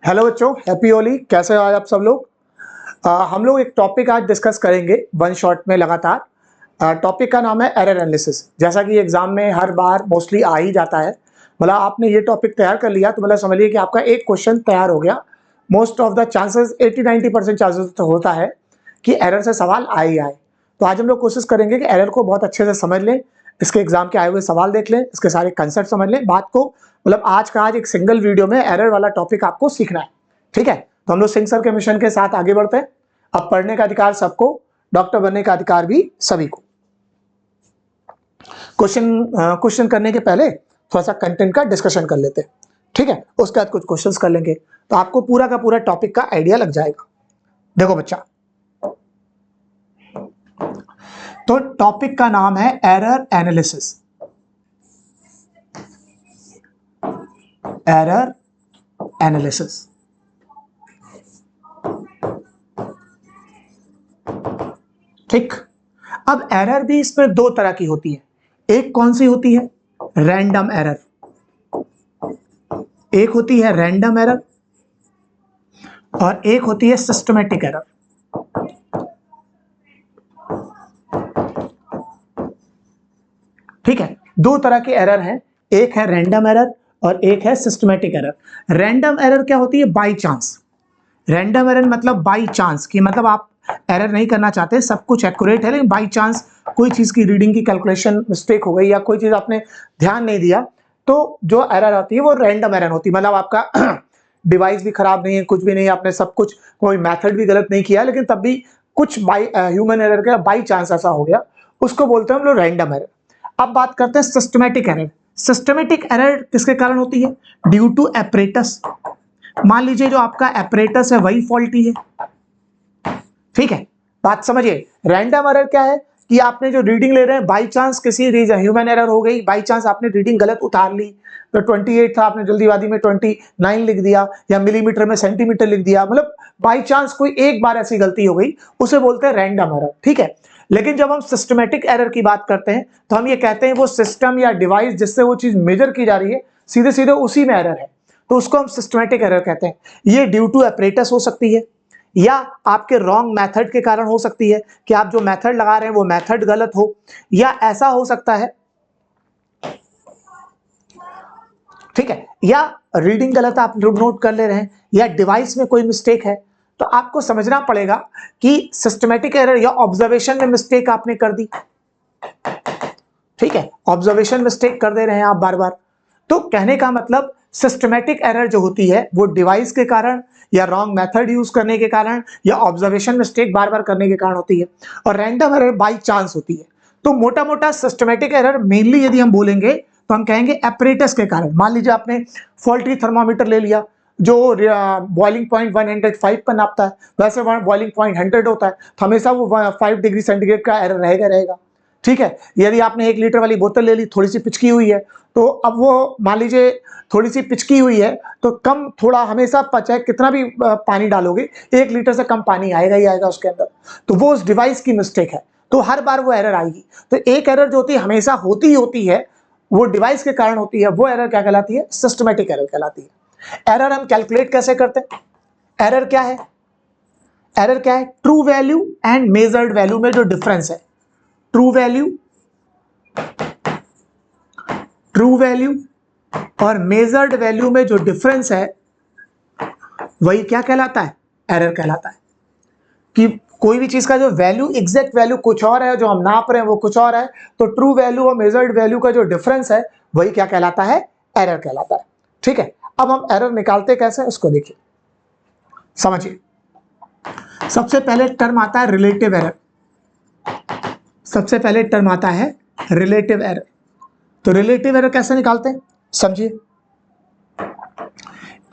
Hello बच्चों, happy Holi. कैसे हो आज आप सब लोग। हम लोग एक टॉपिक आज डिस्कस करेंगे वन शॉट में लगातार। टॉपिक का नाम है एरर एनालिसिस। जैसा कि एग्जाम में हर बार मोस्टली आ ही जाता है, मतलब आपने ये टॉपिक तैयार कर लिया तो मतलब समझिए कि आपका एक क्वेश्चन तैयार हो गया। Most of the chances 80-90% chances तो होता है कि एरर से सवाल आ ही आए। तो आज हम लोग कोशिश करेंगे कि एरर को बहुत अच्छे से समझ लें, इसके एग्जाम के आए हुए सवाल देख लें, इसके सारे कंसेप्ट समझ लें। बात को मतलब आज का आज एक सिंगल वीडियो में एरर वाला टॉपिक आपको सीखना है, ठीक है। तो हम लोग सिंह सर के मिशन के साथ आगे बढ़ते हैं। अब पढ़ने का अधिकार सबको, डॉक्टर बनने का अधिकार भी सभी को। क्वेश्चन करने के पहले थोड़ा सा कंटेंट का डिस्कशन कर लेते हैं, ठीक है। उसके बाद कुछ क्वेश्चंस कर लेंगे तो आपको पूरा का पूरा टॉपिक का आइडिया लग जाएगा। देखो बच्चा, तो टॉपिक का नाम है एरर एनालिसिस। एरर एनालिसिस, ठीक। अब एरर भी इसमें दो तरह की होती है। एक कौन सी होती है? Random error. एक होती है रैंडम एरर और एक होती है सिस्टमैटिक एरर। ठीक है, दो तरह के एरर हैं, एक है रैंडम एरर और एक है सिस्टमैटिक एरर। रैंडम एरर क्या होती है? By chance. रैंडम एरर मतलब बाय चांस की मतलब आप एरर नहीं करना चाहते, सब कुछ एक्यूरेट है, लेकिन बाय चांस कोई चीज की रीडिंग की कैलकुलेशन मिस्टेक हो गई या कोई चीज आपने ध्यान नहीं दिया, तो जो एरर आती है वो रैंडम एरर होती है। मतलब आपका डिवाइस भी खराब नहीं है, कुछ भी नहीं, आपने सब कुछ कोई मेथड भी गलत नहीं किया, लेकिन तब भी कुछ बाय ह्यूमन एरर का बाय चांस ऐसा हो गया, उसको बोलते हैं हम लोग रैंडम एरर। अब बात करते हैं सिस्टमैटिक एरर। सिस्टमैटिक एरर किसके कारण होती है? Due to apparatus. मान लीजिए जो आपका एपरेटस है वही फॉल्टी है, ठीक है। बात समझिए, रैंडम एरर क्या है कि आपने जो रीडिंग ले रहे हैं बाय चांस किसी रीजन ह्यूमन एरर हो गई, बाय चांस आपने रीडिंग गलत उतार ली, तो 28 था आपने जल्दीबाजी में 29 लिख दिया या मिलीमीटर में सेंटीमीटर लिख दिया, मतलब बाय चांस कोई एक बार ऐसी गलती हो गई, उसे बोलते हैं रैंडम एरर, ठीक है। लेकिन जब हम सिस्टमैटिक एरर की बात करते हैं तो हम ये कहते हैं वो सिस्टम या डिवाइस जिससे वो चीज मेजर की जा रही है सीधे सीधे उसी में एरर है, तो उसको हम सिस्टमैटिक एरर कहते हैं। ये ड्यू टू एपरेटस हो सकती है या आपके रॉन्ग मेथड के कारण हो सकती है कि आप जो मेथड लगा रहे हैं वो मेथड गलत हो, या ऐसा हो सकता है, ठीक है, या रीडिंग गलत आप नोट कर ले रहे हैं या डिवाइस में कोई मिस्टेक है। तो आपको समझना पड़ेगा कि सिस्टमैटिक एरर या ऑब्जर्वेशन में मिस्टेक आपने कर दी, ठीक है, ऑब्जर्वेशन मिस्टेक कर दे रहे हैं आप बार बार। तो कहने का मतलब सिस्टमैटिक एरर जो होती है वो डिवाइस के कारण या रॉन्ग मेथड यूज करने के कारण या ऑब्जर्वेशन मिस्टेक बार बार करने के कारण होती है, और रैंडम एरर बाय चांस होती है। तो मोटा मोटा सिस्टमैटिक एरर मेनली यदि हम बोलेंगे तो हम कहेंगे एपरेटस के कारण। मान लीजिए आपने फॉल्टी थर्मामीटर ले लिया जो बॉइलिंग पॉइंट 105 पर नापता है, वैसे बॉइलिंग पॉइंट 100 होता है, तो हमेशा वो 5 डिग्री सेंटीग्रेड का एरर रहेगा, ठीक है। यदि आपने 1 लीटर वाली बोतल ले ली, थोड़ी सी पिचकी हुई है, तो अब वो मान लीजिए थोड़ी सी पिचकी हुई है तो कम थोड़ा हमेशा चाहे कितना भी पानी डालोगे 1 लीटर से कम पानी आएगा ही आएगा उसके अंदर, तो वो उस डिवाइस की मिस्टेक है, तो हर बार वो एरर आएगी। तो एक एरर जो होती है हमेशा होती ही होती है, वो डिवाइस के कारण होती है, वो एरर क्या कहलाती है? सिस्टमैटिक एरर कहलाती है। एरर हम कैलकुलेट कैसे करते हैं? एरर क्या है? एरर क्या है? True value and measured value में जो डिफरेंस है, ट्रू वैल्यू और मेजर्ड वैल्यू में जो डिफरेंस है वही क्या कहलाता है? एरर कहलाता है। कि कोई भी चीज का जो वैल्यू, एग्जैक्ट वैल्यू कुछ और है, जो हम नाप रहे हैं वो कुछ और है, तो ट्रू वैल्यू और मेजर्ड वैल्यू का जो डिफरेंस है वही क्या कहलाता है? एरर कहलाता है, ठीक है। अब हम एरर निकालते कैसे उसको देखिए, समझिए। सबसे पहले टर्म आता है रिलेटिव एरर। सबसे पहले टर्म आता है रिलेटिव एरर। तो रिलेटिव एरर कैसे निकालते हैं समझिए।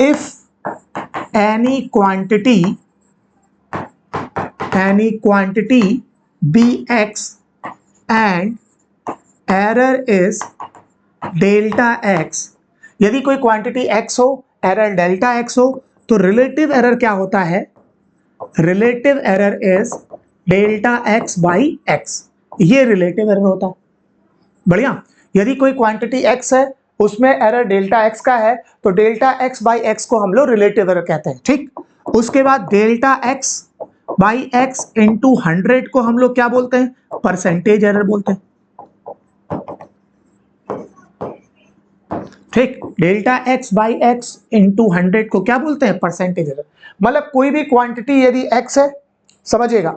If any quantity be X and error is delta X, यदि कोई क्वांटिटी एक्स हो, एरर डेल्टा एक्स हो, तो रिलेटिव एरर क्या होता है? Relative error is delta X by X, ये रिलेटिव एरर होता है। बढ़िया। यदि कोई क्वांटिटी x है उसमें एरर डेल्टा एक्स का है, तो डेल्टा एक्स बाई एक्स को हम लोग रिलेटिव एरर कहते हैं। ठीक, उसके बाद delta X by x into 100 को हम लोग क्या बोलते हैं? परसेंटेज एरर बोलते हैं। ठीक, delta X by x into 100 को क्या बोलते हैं? Percentage error. मतलब कोई भी क्वांटिटी यदि एक्स है, समझिएगा,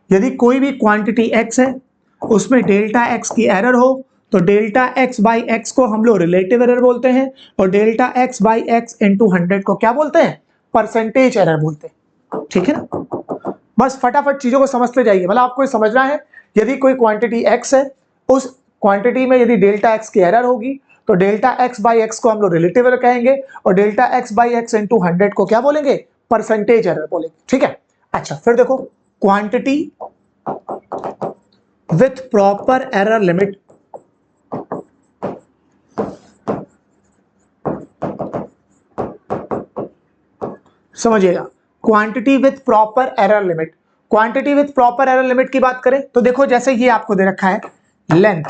यदि कोई भी क्वांटिटी एक्स है उसमें डेल्टा एक्स की एरर हो तो डेल्टा एक्स बाई एक्स को हम लोग रिलेटिव एरर बोलते हैं, और delta X by x into 100 को क्या बोलते हैं? परसेंटेज एरर बोलते हैं। ठीक है ना, बस फटाफट चीजों को समझते जाइए। मतलब आपको समझना है, यदि कोई क्वांटिटी एक्स है, उस क्वांटिटी में यदि डेल्टा एक्स की एरर होगी तो डेल्टा एक्स बाई एक्स को हम लोग रिलेटिव एरर कहेंगे, और delta X by x into 100 को क्या बोलेंगे? परसेंटेज एरर बोलेंगे। ठीक है, अच्छा फिर देखो, quantity with proper error limit, समझिएगा, quantity with proper error limit. Quantity with proper error limit की बात करें तो देखो, जैसे ये आपको दे रखा है लेंथ,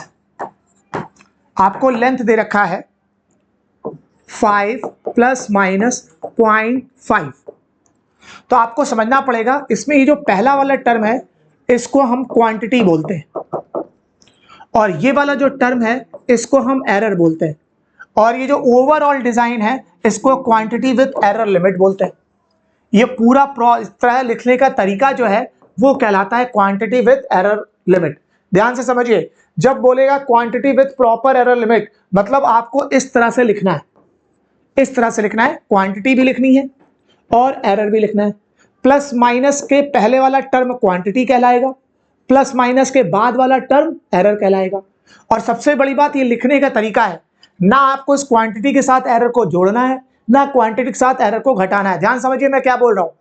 आपको लेंथ दे रखा है 5 प्लस माइनस 0.5, तो आपको समझना पड़ेगा इसमें ये जो पहला वाला टर्म है इसको हम क्वांटिटी बोलते हैं, और ये वाला जो टर्म है इसको हम एरर बोलते हैं, और ये जो ओवरऑल डिजाइन है इसको क्वांटिटी विथ एरर लिमिट बोलते हैं। ये पूरा इस तरह लिखने का तरीका जो है वो कहलाता है क्वांटिटी विथ एरर लिमिट। ध्यान से समझिए, जब बोलेगा quantity with proper error limit, मतलब आपको इस तरह से लिखना है, इस तरह से लिखना है, क्वांटिटी भी लिखनी है और एरर भी लिखना है। प्लस माइनस के पहले वाला टर्म क्वांटिटी कहलाएगा, प्लस माइनस के बाद वाला टर्म एरर कहलाएगा। और सबसे बड़ी बात, ये लिखने का तरीका है, ना आपको इस क्वांटिटी के साथ एरर को जोड़ना है, ना क्वांटिटी के साथ एरर को घटाना है। ध्यान समझिए मैं क्या बोल रहा हूं,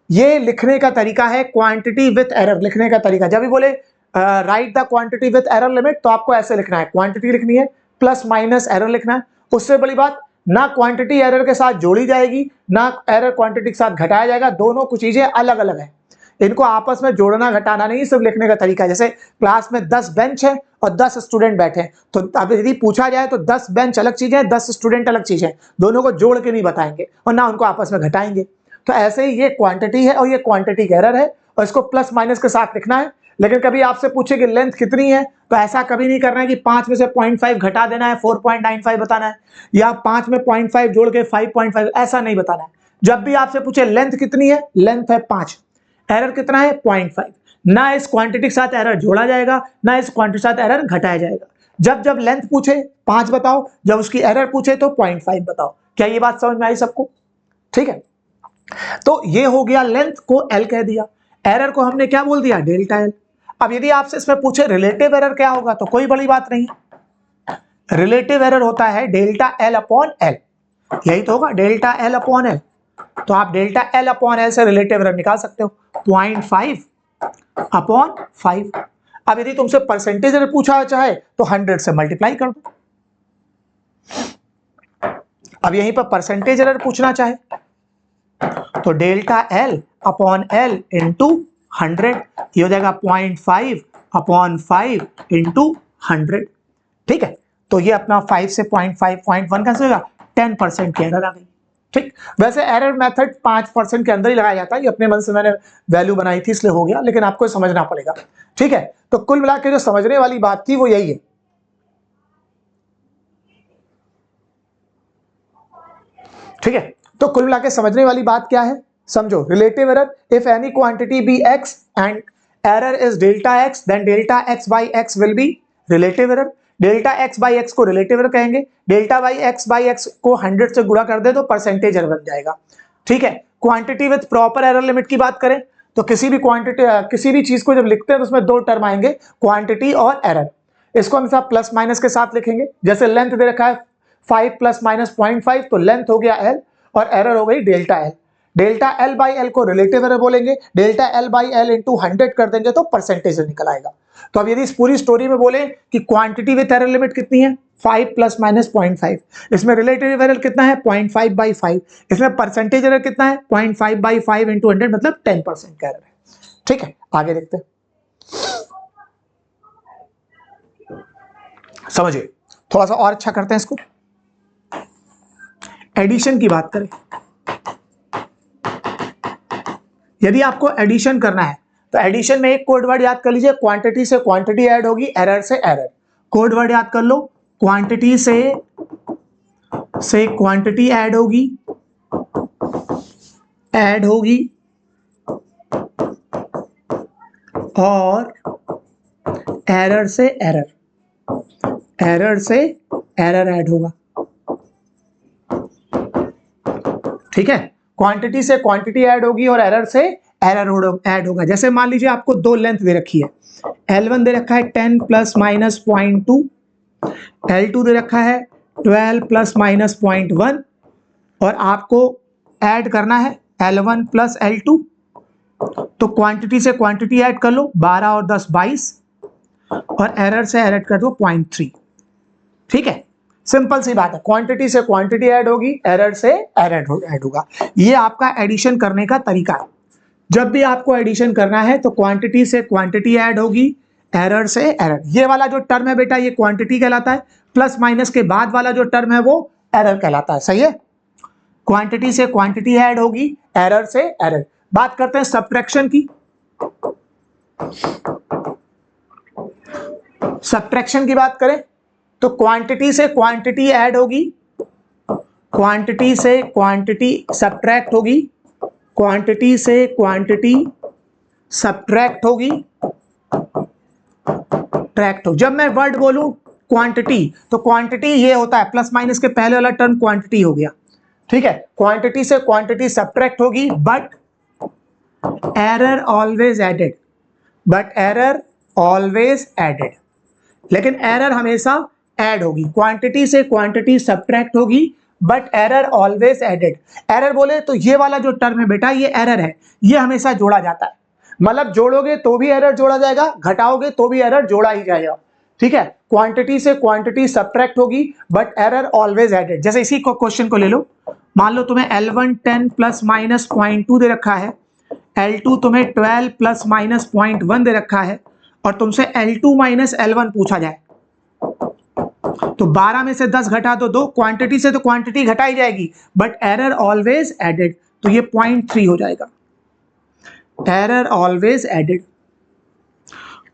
ये लिखने का तरीका है क्वांटिटी विथ एरर लिखने का तरीका। जब भी बोले right the quantity with error limit, तो आपको ऐसे लिखना है, क्वांटिटी लिखनी है, प्लस माइनस एरर लिखना है। उससे बड़ी बात, ना क्वांटिटी एरर के साथ जोड़ी जाएगी, ना एरर क्वांटिटी के साथ घटाया जाएगा, दोनों कुछ चीजें अलग अलग है, इनको आपस में जोड़ना घटाना नहीं, सिर्फ लिखने का तरीका है। जैसे क्लास में 10 बेंच है और 10 स्टूडेंट बैठे हैं, तो अब यदि पूछा जाए तो 10 बेंच अलग चीज है, 10 स्टूडेंट अलग चीज है, दोनों को जोड़ के नहीं बताएंगे और ना उनको आपस में घटाएंगे। तो ऐसे ही ये क्वांटिटी है और ये क्वांटिटी का एरर है, और इसको प्लस माइनस के साथ लिखना है। लेकिन कभी आपसे पूछे कि लेंथ कितनी है, तो ऐसा कभी नहीं करना है कि 5 में से 0.5 घटा देना है 4.95 बताना है, या 5 में 0.5 जोड़ के 5.5, ऐसा नहीं बताना है। जब भी आपसे पूछे लेंथ कितनी है, लेंथ है 5, एरर कितना है 0.5, ना इस क्वांटिटी के साथ एरर जोड़ा जाएगा, ना इस क्वांटिटी के साथ एरर घटाया जाएगा। जब जब लेंथ पूछे 5 बताओ, जब उसकी एरर पूछे तो 0.5 बताओ। क्या ये बात समझ में आई सबको? ठीक है, तो ये हो गया, लेंथ को एल कह दिया, एरर को हमने क्या बोल दिया? Delta L. अब यदि आपसे इसमें पूछे रिलेटिव एरर क्या होगा, तो कोई बड़ी बात नहीं, रिलेटिव एरर होता है डेल्टा एल अपॉन एल, यही तो होगा, डेल्टा एल अपॉन एल। तो आप डेल्टा एल अपॉन एल से रिलेटिव एरर निकाल सकते हो, 0.5 अपॉन 5। अब यदि तुमसे परसेंटेज एरर पूछा चाहे तो 100 से मल्टीप्लाई कर दो। अब यहीं पर परसेंटेज एरर पूछना चाहे तो delta L upon L into 100, ये हो जाएगा 0.5 अपॉन 5 इंटू 100। ठीक है, तो ये अपना 5 से 0.5 0.1 कैसे होगा, 10% की एरर आ गई। ठीक, वैसे एरर मेथड 5% के अंदर ही लगाया जाता है, ये अपने मन से मैंने वैल्यू बनाई थी इसलिए हो गया, लेकिन आपको समझना पड़ेगा। ठीक है, तो कुल मिला के जो समझने वाली बात थी वो यही है। ठीक है, तो कुल मिला के समझने वाली बात क्या है, समझो, relative error, if any quantity be X and error is delta X, then delta X by X will be relative error. Delta X by X को रिलेटिव एरर कहेंगे, डेल्टा बाई एक्स को 100 से गुणा कर दे तो परसेंटेज एरर बन जाएगा। ठीक है, quantity with proper error limit की बात करें तो किसी भी क्वांटिटी, किसी भी चीज को जब लिखते हैं तो उसमें दो टर्म आएंगे, क्वांटिटी और एरर। इसको हम सब प्लस माइनस के साथ लिखेंगे। जैसे लेंथ दे रखा है 5 प्लस माइनस 0.5, तो लेंथ हो गया एल और एरर हो गई delta L. Delta L by L को रिलेटिव एरर बोलेंगे, delta L by L into 100 कर देंगे तो परसेंटेज निकल आएगा। तो अब यदि इस पूरी स्टोरी में बोले कि क्वांटिटी विथ एरर लिमिट कितनी है, 5 प्लस माइनस 0.5, इसमें रिलेटिव एरर कितना है 0.5 बाई 5, इसमें परसेंटेज एरर कितना है 0.5 बाई 5 इंटू 100, मतलब 10% का एरर है। ठीक है, आगे देखते हैं, समझिए, थोड़ा सा और अच्छा करते हैं इसको। एडिशन की बात करें, यदि आपको एडिशन करना है तो एडिशन में एक कोड वर्ड याद कर लीजिए, क्वांटिटी से क्वांटिटी ऐड होगी, एरर से एरर। कोड वर्ड याद कर लो, क्वांटिटी से क्वांटिटी ऐड होगी और एरर से एरर ऐड होगा। ठीक है, क्वांटिटी से क्वांटिटी ऐड होगी और एरर से एरर ऐड होगा। जैसे मान लीजिए आपको दो लेंथ दे रखी है, L1 दे रखा है 10 प्लस माइनस 0.2, L2 दे रखा है 12 प्लस माइनस 0.1 और आपको ऐड करना है L1 प्लस L2। तो क्वांटिटी से क्वांटिटी ऐड कर लो, 12 और 10 22 और एरर से एरर कर दो 0.3। ठीक है, सिंपल सी बात है, क्वांटिटी से क्वांटिटी ऐड होगी, एरर से एरर ऐड होगा। ये आपका एडिशन करने का तरीका है। जब भी आपको एडिशन करना है तो क्वांटिटी से क्वांटिटी ऐड होगी, एरर से एरर। ये वाला जो टर्म है बेटा ये क्वांटिटी कहलाता है, प्लस माइनस के बाद वाला जो टर्म है वो एरर कहलाता है। सही है, क्वांटिटी से क्वांटिटी ऐड होगी, एरर से एरर। बात करते हैं सब्ट्रैक्शन की। सब्ट्रैक्शन की बात करें तो क्वांटिटी से क्वांटिटी ऐड होगी, क्वांटिटी से क्वांटिटी सब्ट्रैक्ट होगी, क्वांटिटी से क्वांटिटी सब्ट्रैक्ट होगी, ट्रैक्ट हो। जब मैं वर्ड बोलूं क्वांटिटी तो क्वांटिटी ये होता है, प्लस माइनस के पहले वाला टर्म क्वांटिटी हो गया। ठीक है, क्वांटिटी से क्वांटिटी सब्ट्रैक्ट होगी, बट एरर ऑलवेज एडेड, लेकिन एरर हमेशा ऐड होगी। क्वांटिटी से क्वांटिटी सब्ट्रैक्ट होगी but error always added. Error बोले तो ये वाला जो टर्म है बेटा ये एरर है, ये हमेशा जोड़ा जाता है। मतलब जोड़ोगे तो भी एरर जोड़ा जाएगा, घटाओगे तो भी एरर जोड़ा ही जाएगा। ठीक है, क्वांटिटी से क्वांटिटी सब्ट्रैक्ट होगी बट एरर ऑलवेज एडेड। जैसे इसी को क्वेश्चन को ले लो, मान लो तुम्हें L1 10 प्लस माइनस 0.2 दे रखा है, L2 तुम्हें 12 प्लस माइनस 0.1 दे रखा है और तुमसे L2 माइनस L1 पूछा जाए तो 12 में से 10 घटा दो 2, क्वांटिटी से तो क्वांटिटी घटाई जाएगी बट एरर ऑलवेज एडेड, तो ये 0.3 हो जाएगा। एरर ऑलवेज एडेड,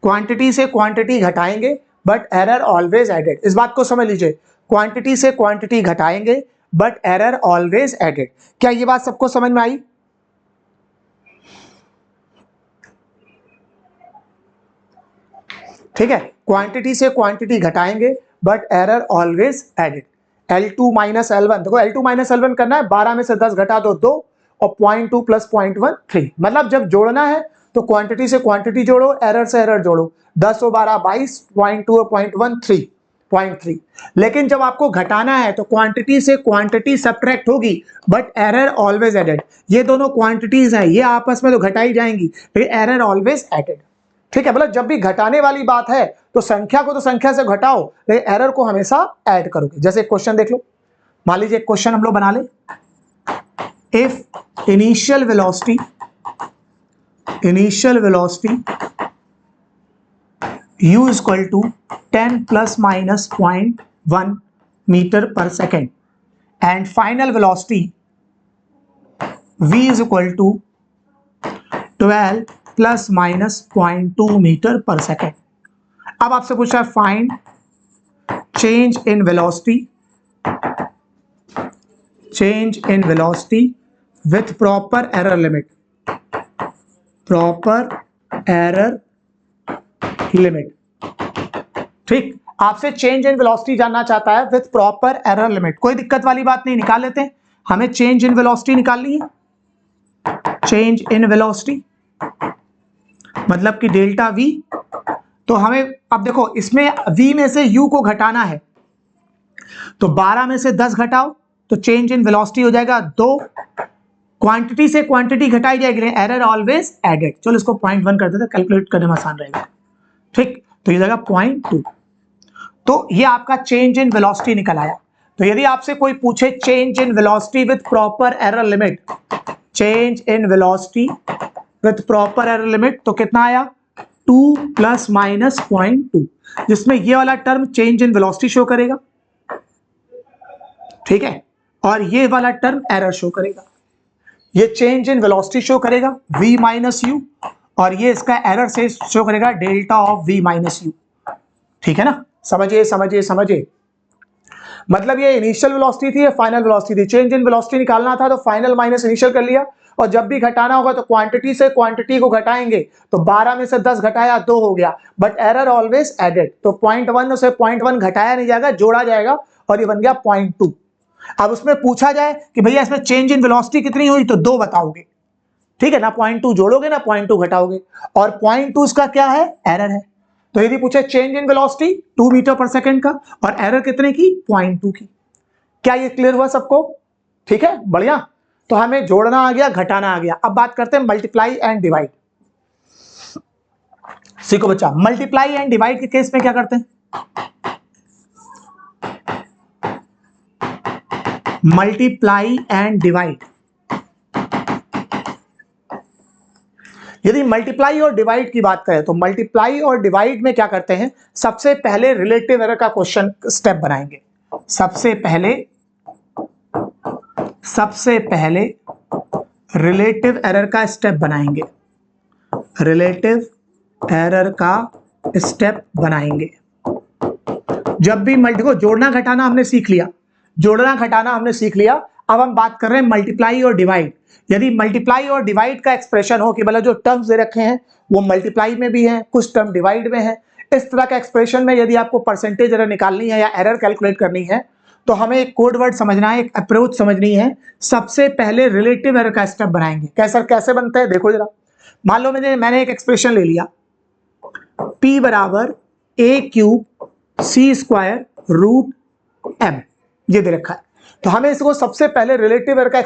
क्वांटिटी से क्वांटिटी घटाएंगे बट एरर ऑलवेज एडेड। इस बात को समझ लीजिए, क्वांटिटी से क्वांटिटी घटाएंगे बट एरर ऑलवेज एडेड। क्या ये बात सबको समझ में आई? ठीक है, क्वांटिटी से क्वांटिटी घटाएंगे but error always added. L2 minus L1, देखो L2 माइनस L1 करना है, 12 में से 10 घटा दो 2 और 0.2 प्लस 0.1 3। मतलब जब जोड़ना है तो क्वांटिटी से क्वांटिटी जोड़ो, एरर से एरर जोड़ो, 10 और 12 22, 0.2 और 0.1 3। लेकिन जब आपको घटाना है तो क्वांटिटी से क्वांटिटी सब्ट्रैक्ट होगी बट एरर ऑलवेज एडेड। ये दोनों क्वांटिटीज है, ये आपस में तो घटाई जाएंगी लेकिन एरर ऑलवेज एडेड। ठीक है, मतलब जब भी घटाने वाली बात है तो संख्या को तो संख्या से घटाओ लेकिन एरर को हमेशा ऐड करोगे। जैसे क्वेश्चन देख लो, मान लीजिए क्वेश्चन हम लोग बना ले, if initial velocity u is equal to 10 plus minus 0.1 meter per second and final velocity v is equal to 12 plus minus 0.2 meter per second। अब आपसे पूछा है find change in velocity with proper error limit. ठीक, आपसे change in velocity जानना चाहता है with proper error limit. कोई दिक्कत वाली बात नहीं, निकाल लेते हैं। हमें चेंज इन वेलोसिटी निकालनी है। चेंज इन वेलोसिटी मतलब कि डेल्टा v। तो हमें अब देखो इसमें v में से u को घटाना है तो 12 में से 10 घटाओ तो चेंज इन वेलोसिटी हो जाएगा 2। क्वांटिटी से क्वांटिटी घटाई जाएगी, एरर ऑलवेज एडेड। चलो इसको 0.1 कर देते, कैलकुलेट करने में आसान रहेगा। ठीक, तो ये जाएगा 0.2। तो ये आपका चेंज इन वेलोसिटी निकल आया। तो यदि आपसे कोई पूछे change in velocity with proper error limit, change in velocity with proper error limit, तो कितना आया 2 प्लस माइनस 0.2, जिसमें ये वाला term change in velocity show करेगा। ठीक है, और ये वाला टर्म एरर शो करेगा। ये चेंज इन वेलोसिटी शो करेगा v माइनस यू, और ये इसका एरर से शो करेगा delta of v minus you. ठीक है ना, समझिए समझिए समझिए। मतलब ये इनिशियल वेलोसिटी थी, ये फाइनल वेलोसिटी थी। चेंज इन वेलोसिटी निकालना था तो फाइनल माइनस इनिशियल कर लिया, और जब भी घटाना होगा तो क्वांटिटी से क्वांटिटी को घटाएंगे, तो 12 में से 10 घटाया 2 हो गया, बट एरर ऑलवेज एडेड। तो 0.1 से 0.1 घटाया नहीं जाएगा, जोड़ा जाएगा, और ये बन गया 0.2। अब उसमें पूछा जाए कि भैया इसमें चेंज इन वेलोसिटी कितनी हुई, तो 2 बताओगे। ठीक है ना, 0.2 जोड़ोगे ना 0.2 घटाओगे, और 0.2 इसका क्या है, एरर है। तो यदि पूछे चेंज इन वेलोसिटी 2 मीटर पर सेकंड का और एरर कितने की, 0.2 की। क्या ये क्लियर हुआ सबको? ठीक है, बढ़िया। तो हमें जोड़ना आ गया, घटाना आ गया। अब बात करते हैं मल्टीप्लाई एंड डिवाइड। सीखो बच्चा, मल्टीप्लाई एंड डिवाइड के केस में क्या करते हैं? मल्टीप्लाई एंड डिवाइड, यदि मल्टीप्लाई और डिवाइड की बात करें तो मल्टीप्लाई और डिवाइड में क्या करते हैं? सबसे पहले रिलेटिव एरर का क्वेश्चन स्टेप बनाएंगे। सबसे पहले रिलेटिव एरर का स्टेप बनाएंगे। रिलेटिव एरर का स्टेप बनाएंगे। जब भी मल्टी को जोड़ना घटाना हमने सीख लिया, जोड़ना घटाना हमने सीख लिया। अब हम बात कर रहे हैं मल्टीप्लाई और डिवाइड। यदि मल्टीप्लाई और डिवाइड का एक्सप्रेशन हो कि मतलब जो टर्म्स दे रखे हैं वो मल्टीप्लाई में भी हैं, कुछ टर्म डिवाइड में है, इस तरह का एक्सप्रेशन में यदि आपको परसेंटेज एरर निकालनी है या एरर कैलकुलेट करनी है, तो हमें एक कोड वर्ड समझना है, एक अप्रोच समझनी है। सबसे पहले रिलेटिव एरर का स्टेप बनाएंगे। कैसे बनता है देखो जरा। मान लो मैंने एक एक्सप्रेशन ले लिया, p बराबर a³c²√m, ये दे रखा है। तो हमें इसको सबसे पहले रिलेटिव एरर का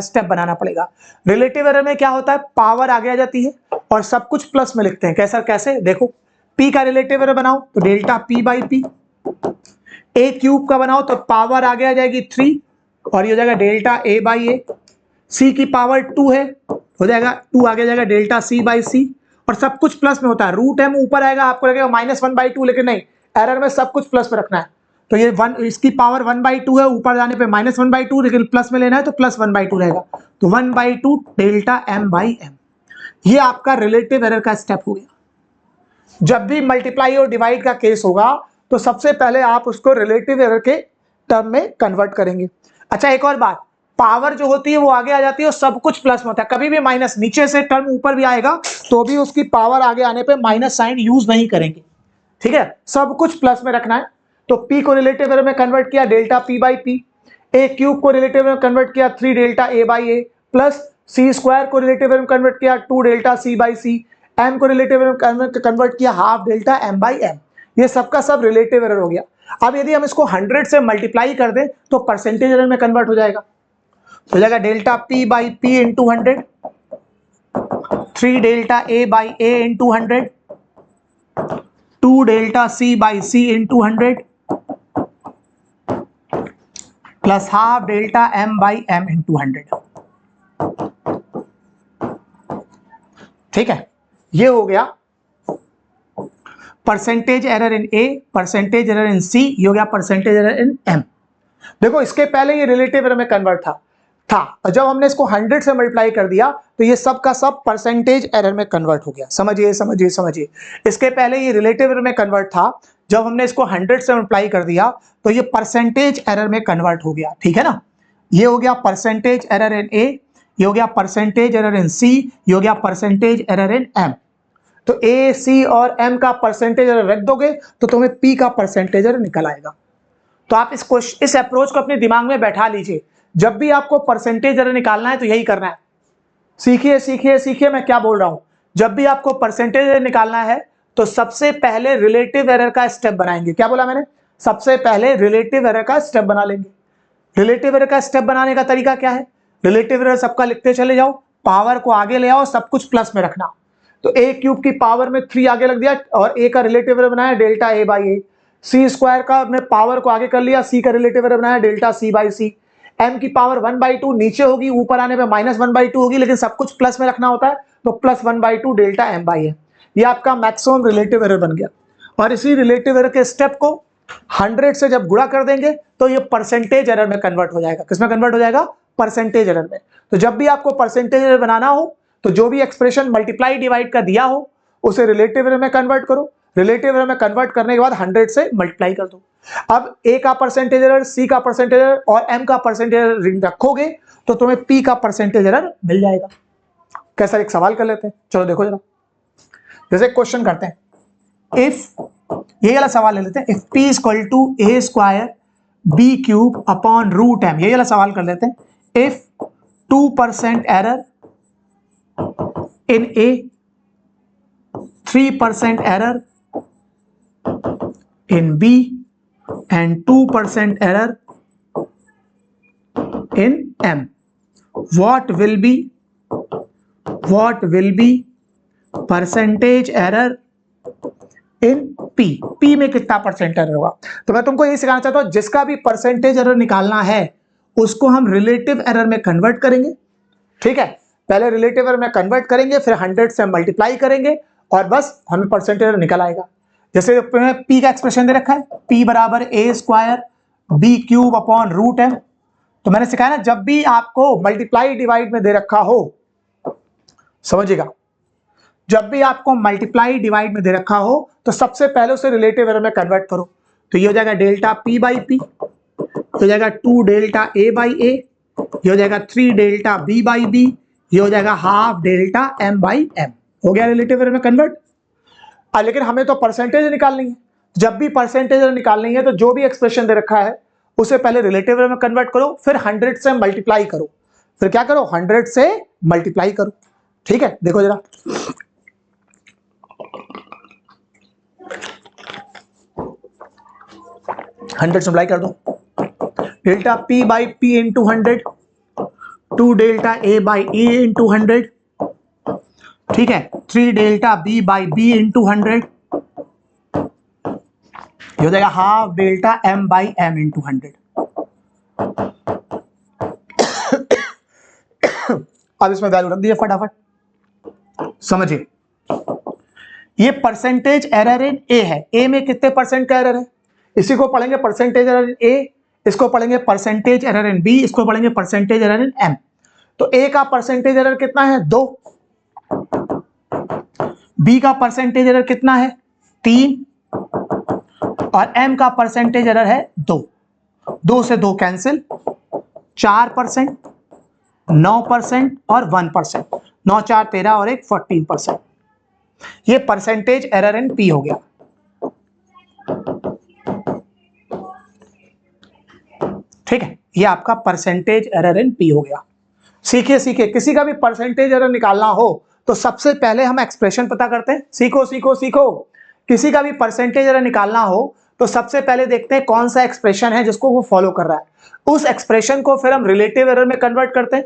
स्टेप बनाना पड़ेगा। रिलेटिव एरर में क्या होता है, पावर आगे आ जाती है और सब कुछ प्लस में लिखते हैं। कैसे देखो, p का रिलेटिव एरर बनाओ तो delta p by p, a³ का बनाओ तो पावर आगे आ जाएगी 3 और ये हो जाएगा delta a by a, c की पावर 2 है, हो जाएगा 2 आगे जाएगा डेल्टा c बाई c, और सब कुछ प्लस में होता है। √m ऊपर आएगा, आपको लगेगा -1/2, लेकिन नहीं, एरर में सब कुछ प्लस में रखना है। तो ये इसकी पावर 1/2 है, ऊपर जाने पे -1/2, लेकिन प्लस में लेना है तो +1/2 रहेगा। तो 1/2 डेल्टा m बाई m, ये आपका रिलेटिव एरर का स्टेप हो गया। जब भी मल्टीप्लाई और डिवाइड का केस होगा तो सबसे पहले आप उसको रिलेटिव एरर के टर्म में कन्वर्ट करेंगे। अच्छा, एक और बात, पावर जो होती है वो आगे आ जाती है और सब कुछ प्लस में होता है। कभी भी माइनस, नीचे से टर्म ऊपर भी आएगा तो भी उसकी पावर आगे आने पे माइनस साइन यूज नहीं करेंगे। ठीक है, सब कुछ प्लस में रखना है। तो p को रिलेटिव एरर में कन्वर्ट किया delta p by p, a³ को रिलेटिव एरर में कन्वर्ट किया 3 delta a by a, plus c² को रिलेटिव एरर में कन्वर्ट किया 2 delta c by c, m को रिलेटिव एरर में कन्वर्ट किया ½ डेल्टा m बाई m। ये सबका सब रिलेटिव एरर हो गया। अब यदि हम इसको 100 से मल्टीप्लाई कर दें तो परसेंटेज एरर में कन्वर्ट हो जाएगा। हो जाएगा delta p by p into 100, 3 delta a by a into 100, 2 delta c by c into 100, plus ½ delta m by m into 100। ठीक है, ये हो गया percentage error in a, percentage error in c, ये हो गया परसेंटेज एरर इन m। देखो, इसके पहले ये रिलेटिव एरर में कन्वर्ट था और जब हमने इसको 100 से मल्टीप्लाई कर दिया तो ये सब का सब परसेंटेज एरर में कन्वर्ट हो गया। समझिए। इसके पहले ये रिलेटिव एरर में कन्वर्ट था, जब हमने इसको 100 से मल्टीप्लाई कर दिया तो ये परसेंटेज एरर में कन्वर्ट हो गया। ठीक है ना, ये हो गया परसेंटेज एरर इन a, ये हो गया परसेंटेज एरर इन c, ये हो गया परसेंटेज एरर इन m। तो a, c और m का परसेंटेज एरर रख दोगे तो तुम्हें p का परसेंटेज एरर निकल आएगा। तो आप इस अप्रोच को अपने दिमाग में बैठा लीजिए। जब भी आपको परसेंटेज एरर निकालना है तो यही करना है। सीखिए मैं क्या बोल रहा हूं। जब भी आपको परसेंटेज एरर निकालना है तो सबसे पहले रिलेटिव एरर का स्टेप बनाएंगे। क्या बोला मैंने? सबसे पहले रिलेटिव एरर का स्टेप बना लेंगे। रिलेटिव एरर का स्टेप बनाने का तरीका क्या है? रिलेटिव एरर सबका लिखते चले जाओ, पावर को आगे ले आओ, सब कुछ प्लस में रखना। तो a³ की पावर में 3 आगे लग दिया और a का रिलेटिव एरर बनाया delta a by a, c² का में पावर को आगे कर लिया, c का रिलेटिव एरर बनाया delta c by c, m की पावर 1/2 नीचे होगी, ऊपर आने पे -1/2 होगी, लेकिन सब कुछ प्लस में रखना होता है तो +1/2 डेल्टा m बाई m। ये आपका मैक्सिमम रिलेटिव एरर बन गया। और इसी रिलेटिव एरर के स्टेप को 100 से जब गुणा कर देंगे तो ये परसेंटेज एरर में कन्वर्ट हो जाएगा। किसमें कन्वर्ट हो जाएगा? परसेंटेज एरर में। तो जब भी आपको परसेंटेज एरर बनाना हो तो जो भी एक्सप्रेशन मल्टीप्लाई डिवाइड का दिया हो उसे रिलेटिव एरर में कन्वर्ट करो। रिलेटिव एरर में कन्वर्ट करने के बाद 100 से मल्टीप्लाई कर दो। अब ए का परसेंटेज एरर, सी का परसेंटेज एरर और एम का परसेंटेज एरर रखोगे तो तुम्हें पी का परसेंटेज एरर मिल जाएगा। कैसा, एक सवाल कर लेते हैं, चलो देखो जरा। जैसे क्वेश्चन करते हैं, इफ, ये वाला सवाल ले लेते हैं, if p equal to A square B cube upon root M, ये वाला सवाल कर लेते हैं। If 2% error in A, 3% error in B and 2% error in M, what will be percentage error in P? P में कितना परसेंट एरर होगा? तो मैं तुमको ये सिखाना चाहता हूं, जिसका भी परसेंटेज एरर निकालना है उसको हम रिलेटिव एरर में कन्वर्ट करेंगे। ठीक है, पहले रिलेटिव एरर में कन्वर्ट करेंगे, फिर 100 से मल्टीप्लाई करेंगे और बस हमें परसेंटेज एरर निकल आएगा। जैसे P का एक्सप्रेशन दे रखा है, P बराबर a square B cube upon root m. तो मैंने सिखाया ना, जब भी आपको मल्टीप्लाई डिवाइड में दे रखा हो, समझिएगा, जब भी आपको मल्टीप्लाई डिवाइड में दे रखा हो तो सबसे पहले उसे रिलेटिव एरर में कन्वर्ट करो। तो ये हो जाएगा डेल्टा P बाई P, ये हो जाएगा 2 डेल्टा A बाई A, ये हो जाएगा 3 डेल्टा B बाई B, ये हो जाएगा half delta M by M। हो गया रिलेटिव एरर में कन्वर्ट। लेकिन हमें तो परसेंटेज निकालनी है। जब भी परसेंटेज निकालनी है तो जो भी एक्सप्रेशन दे रखा है उसे पहले रिलेटिव एरर में कन्वर्ट करो, फिर 100 से मल्टीप्लाई करो। फिर क्या करो? 100 से मल्टीप्लाई करो। ठीक है, देखो जरा, हंड्रेड से मल्टीप्लाई कर दो। Delta P by P into 100, 2 delta A by A into 100, ठीक है, 3 delta B by B into 100, ये हो जाएगा half delta M by M into 100। अब इसमें वैल्यू रख दीजिए फटाफट, समझिए। ये परसेंटेज एरर इन ए है। ए में कितने परसेंट का एरर है? इसी को पढ़ेंगे परसेंटेज एरर इन ए, इसको पढ़ेंगे परसेंटेज एरर इन बी, इसको पढ़ेंगे परसेंटेज एरर इन एम। तो ए का परसेंटेज एरर कितना है? 2। बी का परसेंटेज एरर कितना है? 3। और एम का परसेंटेज एरर है 2। 2 से 2 कैंसिल, 4%, 9% और 1%। 9 4 13 और 1 14%। ये परसेंटेज एरर इन पी हो गया। ठीक है, ये आपका परसेंटेज एरर इन पी हो गया। सीखिए सीखिए, किसी का भी परसेंटेज एरर निकालना हो तो सबसे पहले हम एक्सप्रेशन पता करते हैं। सीखो सीखो सीखो, किसी का भी परसेंटेज एरर निकालना हो तो सबसे पहले देखते हैं कौन सा एक्सप्रेशन है जिसको वो फॉलो कर रहा है। उस एक्सप्रेशन को फिर हम रिलेटिव एरर में कन्वर्ट करते हैं।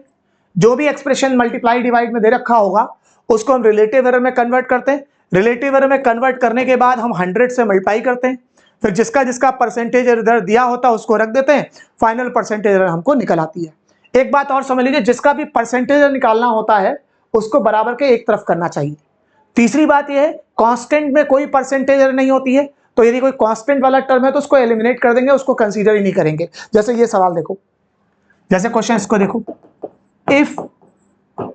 जो भी एक्सप्रेशन मल्टीप्लाई डिवाइड में दे रखा होगा उसको हम रिलेटिव एरर में कन्वर्ट करते हैं। रिलेटिव एरर में कन्वर्ट करने के बाद हम 100 से मल्टीप्लाई करते हैं, फिर जिसका जिसका परसेंटेज एरर दिया होता है उसको रख देते हैं, फाइनल परसेंटेज एरर हमको निकल आती है। एक बात और समझ लीजिए, जिसका भी परसेंटेज एरर निकालना होता है उसको बराबर के एक तरफ करना चाहिए। तीसरी बात यह है, कांस्टेंट में कोई परसेंटेज एरर नहीं होती है, तो यदि कोई कांस्टेंट वाला टर्म है तो उसको एलिमिनेट कर देंगे, उसको कंसीडर ही नहीं करेंगे। जैसे ये सवाल देखो, जैसे क्वेश्चन इसको देखो, if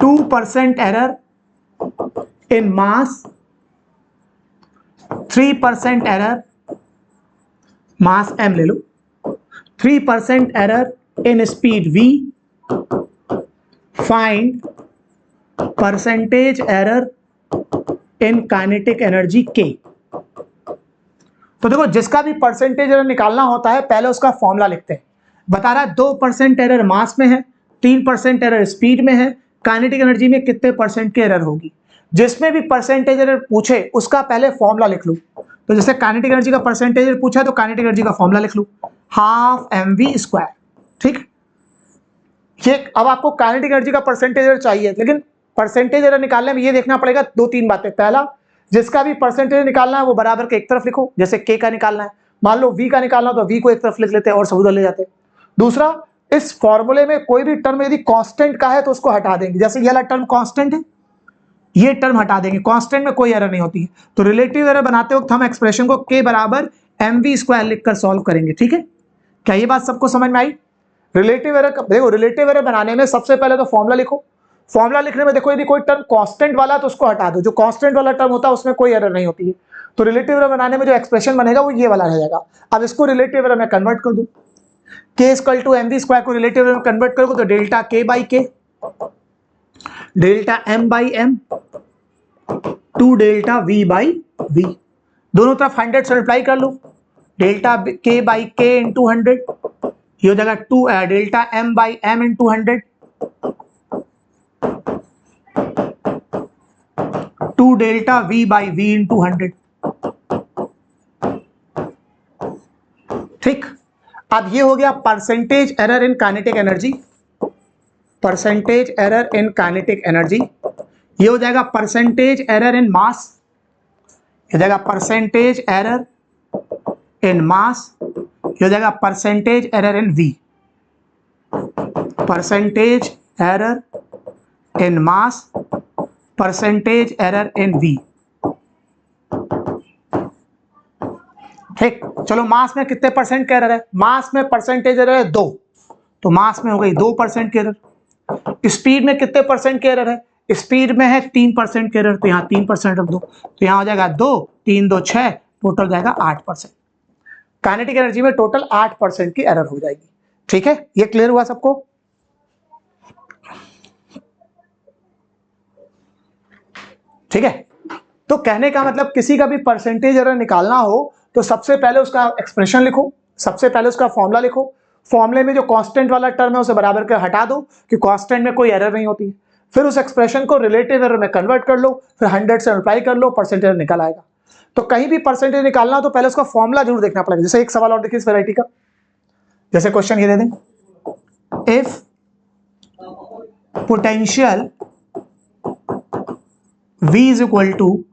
2% error in mass, 3% error, mass m ले लो, 3% error in speed v, find percentage error in kinetic energy k। तो देखो, जिसका भी परसेंटेज एरर निकालना होता है पहले उसका फॉर्मूला लिखते हैं। बता रहा है 2% एरर मास में है, 3% एरर स्पीड में है, काइनेटिक एनर्जी में कितने परसेंट की एरर होगी। जिसमें भी परसेंटेज एरर पूछे उसका पहले फॉर्मूला लिख लो। तो जैसे काइनेटिक एनर्जी का परसेंटेज एरर पूछा तो काइनेटिक एनर्जी का फॉर्मूला लिख लो, हाफ mv²। ठीक, ये अब आपको काइनेटिक एनर्जी का परसेंटेज एरर चाहिए, लेकिन परसेंटेज एरर निकालने में ये देखना पड़ेगा 2-3 बातें। पहला, जिसका भी परसेंटेज निकालना है वो बराबर के एक तरफ लिखो। जैसे के का निकालना है, मान लो वी का निकालना तो वी को एक तरफ लिख लेते हैं और सब उधर ले जाते हैं। दूसरा, इस फॉर्मूले में कोई भी टर्म यदि कांस्टेंट का है तो उसको हटा देंगे। जैसे ये वाला टर्म कांस्टेंट है, ये टर्म हटा देंगे, कांस्टेंट में कोई एरर नहीं होती है। तो रिलेटिव एरर बनाते वक्त हम एक्सप्रेशन को के बराबर mv² लिखकर सॉल्व करेंगे। ठीक है, क्या ये बात सबको समझ में आई? रिलेटिव एरर, देखो रिलेटिव एरर बनाने में सबसे पहले तो फॉर्मूला लिखो। फॉर्मूला लिखने में देखो यदि कोई टर्म कांस्टेंट वाला तो उसको हटा दो, जो कांस्टेंट वाला टर्म होता है उसमें कोई एरर नहीं होती है। तो रिलेटिव एरर बनाने में जो एक्सप्रेशन बनेगा वो ये वाला रह जाएगा। अब इसको रिलेटिव एरर में कन्वर्ट कर दो, k इक्वल टू mv² को रिलेटिव एरर में कन्वर्ट करोगे तो delta k by k, delta m by m, two delta v by v, दोनों तरफ 100 से मल्टीप्लाई कर लो, delta k by k into 100, ये हो जाएगा delta m by m into 100, two delta v by v into 100। ठीक, अब ये हो गया percentage error in kinetic energy, percentage error in kinetic energy. ये हो जाएगा परसेंटेज एरर इन मास, ये हो जाएगा परसेंटेज एरर इन मास, ये हो जाएगा परसेंटेज एरर इन v, परसेंटेज एरर इन मास, परसेंटेज एरर इन v। ठीक, चलो मास में कितने परसेंट का एरर है? मास में परसेंटेज एरर है 2, तो मास में हो गई 2% की एरर। स्पीड में कितने परसेंट की एरर है? स्पीड में है 3% की एरर, तो यहाँ 3% रख दो, तो यहाँ हो जाएगा 2, 3 2 6, टोटल जाएगा 8%। काइनेटिक एनर्जी में टोटल 8% की एरर हो जाएगी। ठीक है, ये क्लियर हुआ सबको? ठीक है, तो कहने का मतलब किसी का भी परसेंटेज एरर निकालना हो तो सबसे पहले उसका एक्सप्रेशन लिखो, सबसे पहले उसका फॉर्मूला लिखो, फॉर्मूले में जो कांस्टेंट वाला टर्म है उसे बराबर कर हटा दो कि कांस्टेंट में कोई एरर नहीं होती। फिर उस एक्सप्रेशन को रिलेटिव एरर में कन्वर्ट कर लो, फिर 100 से मल्टीप्लाई कर लो, परसेंटेज निकल आएगा। तो कहीं भी परसेंटेज निकालना हो तो पहले उसका फॉर्मूला जरूर देखना पड़ेगा। जैसे एक सवाल और देखिए इस वैरायटी का, जैसे क्वेश्चन ये दे दें, if potential V is equal to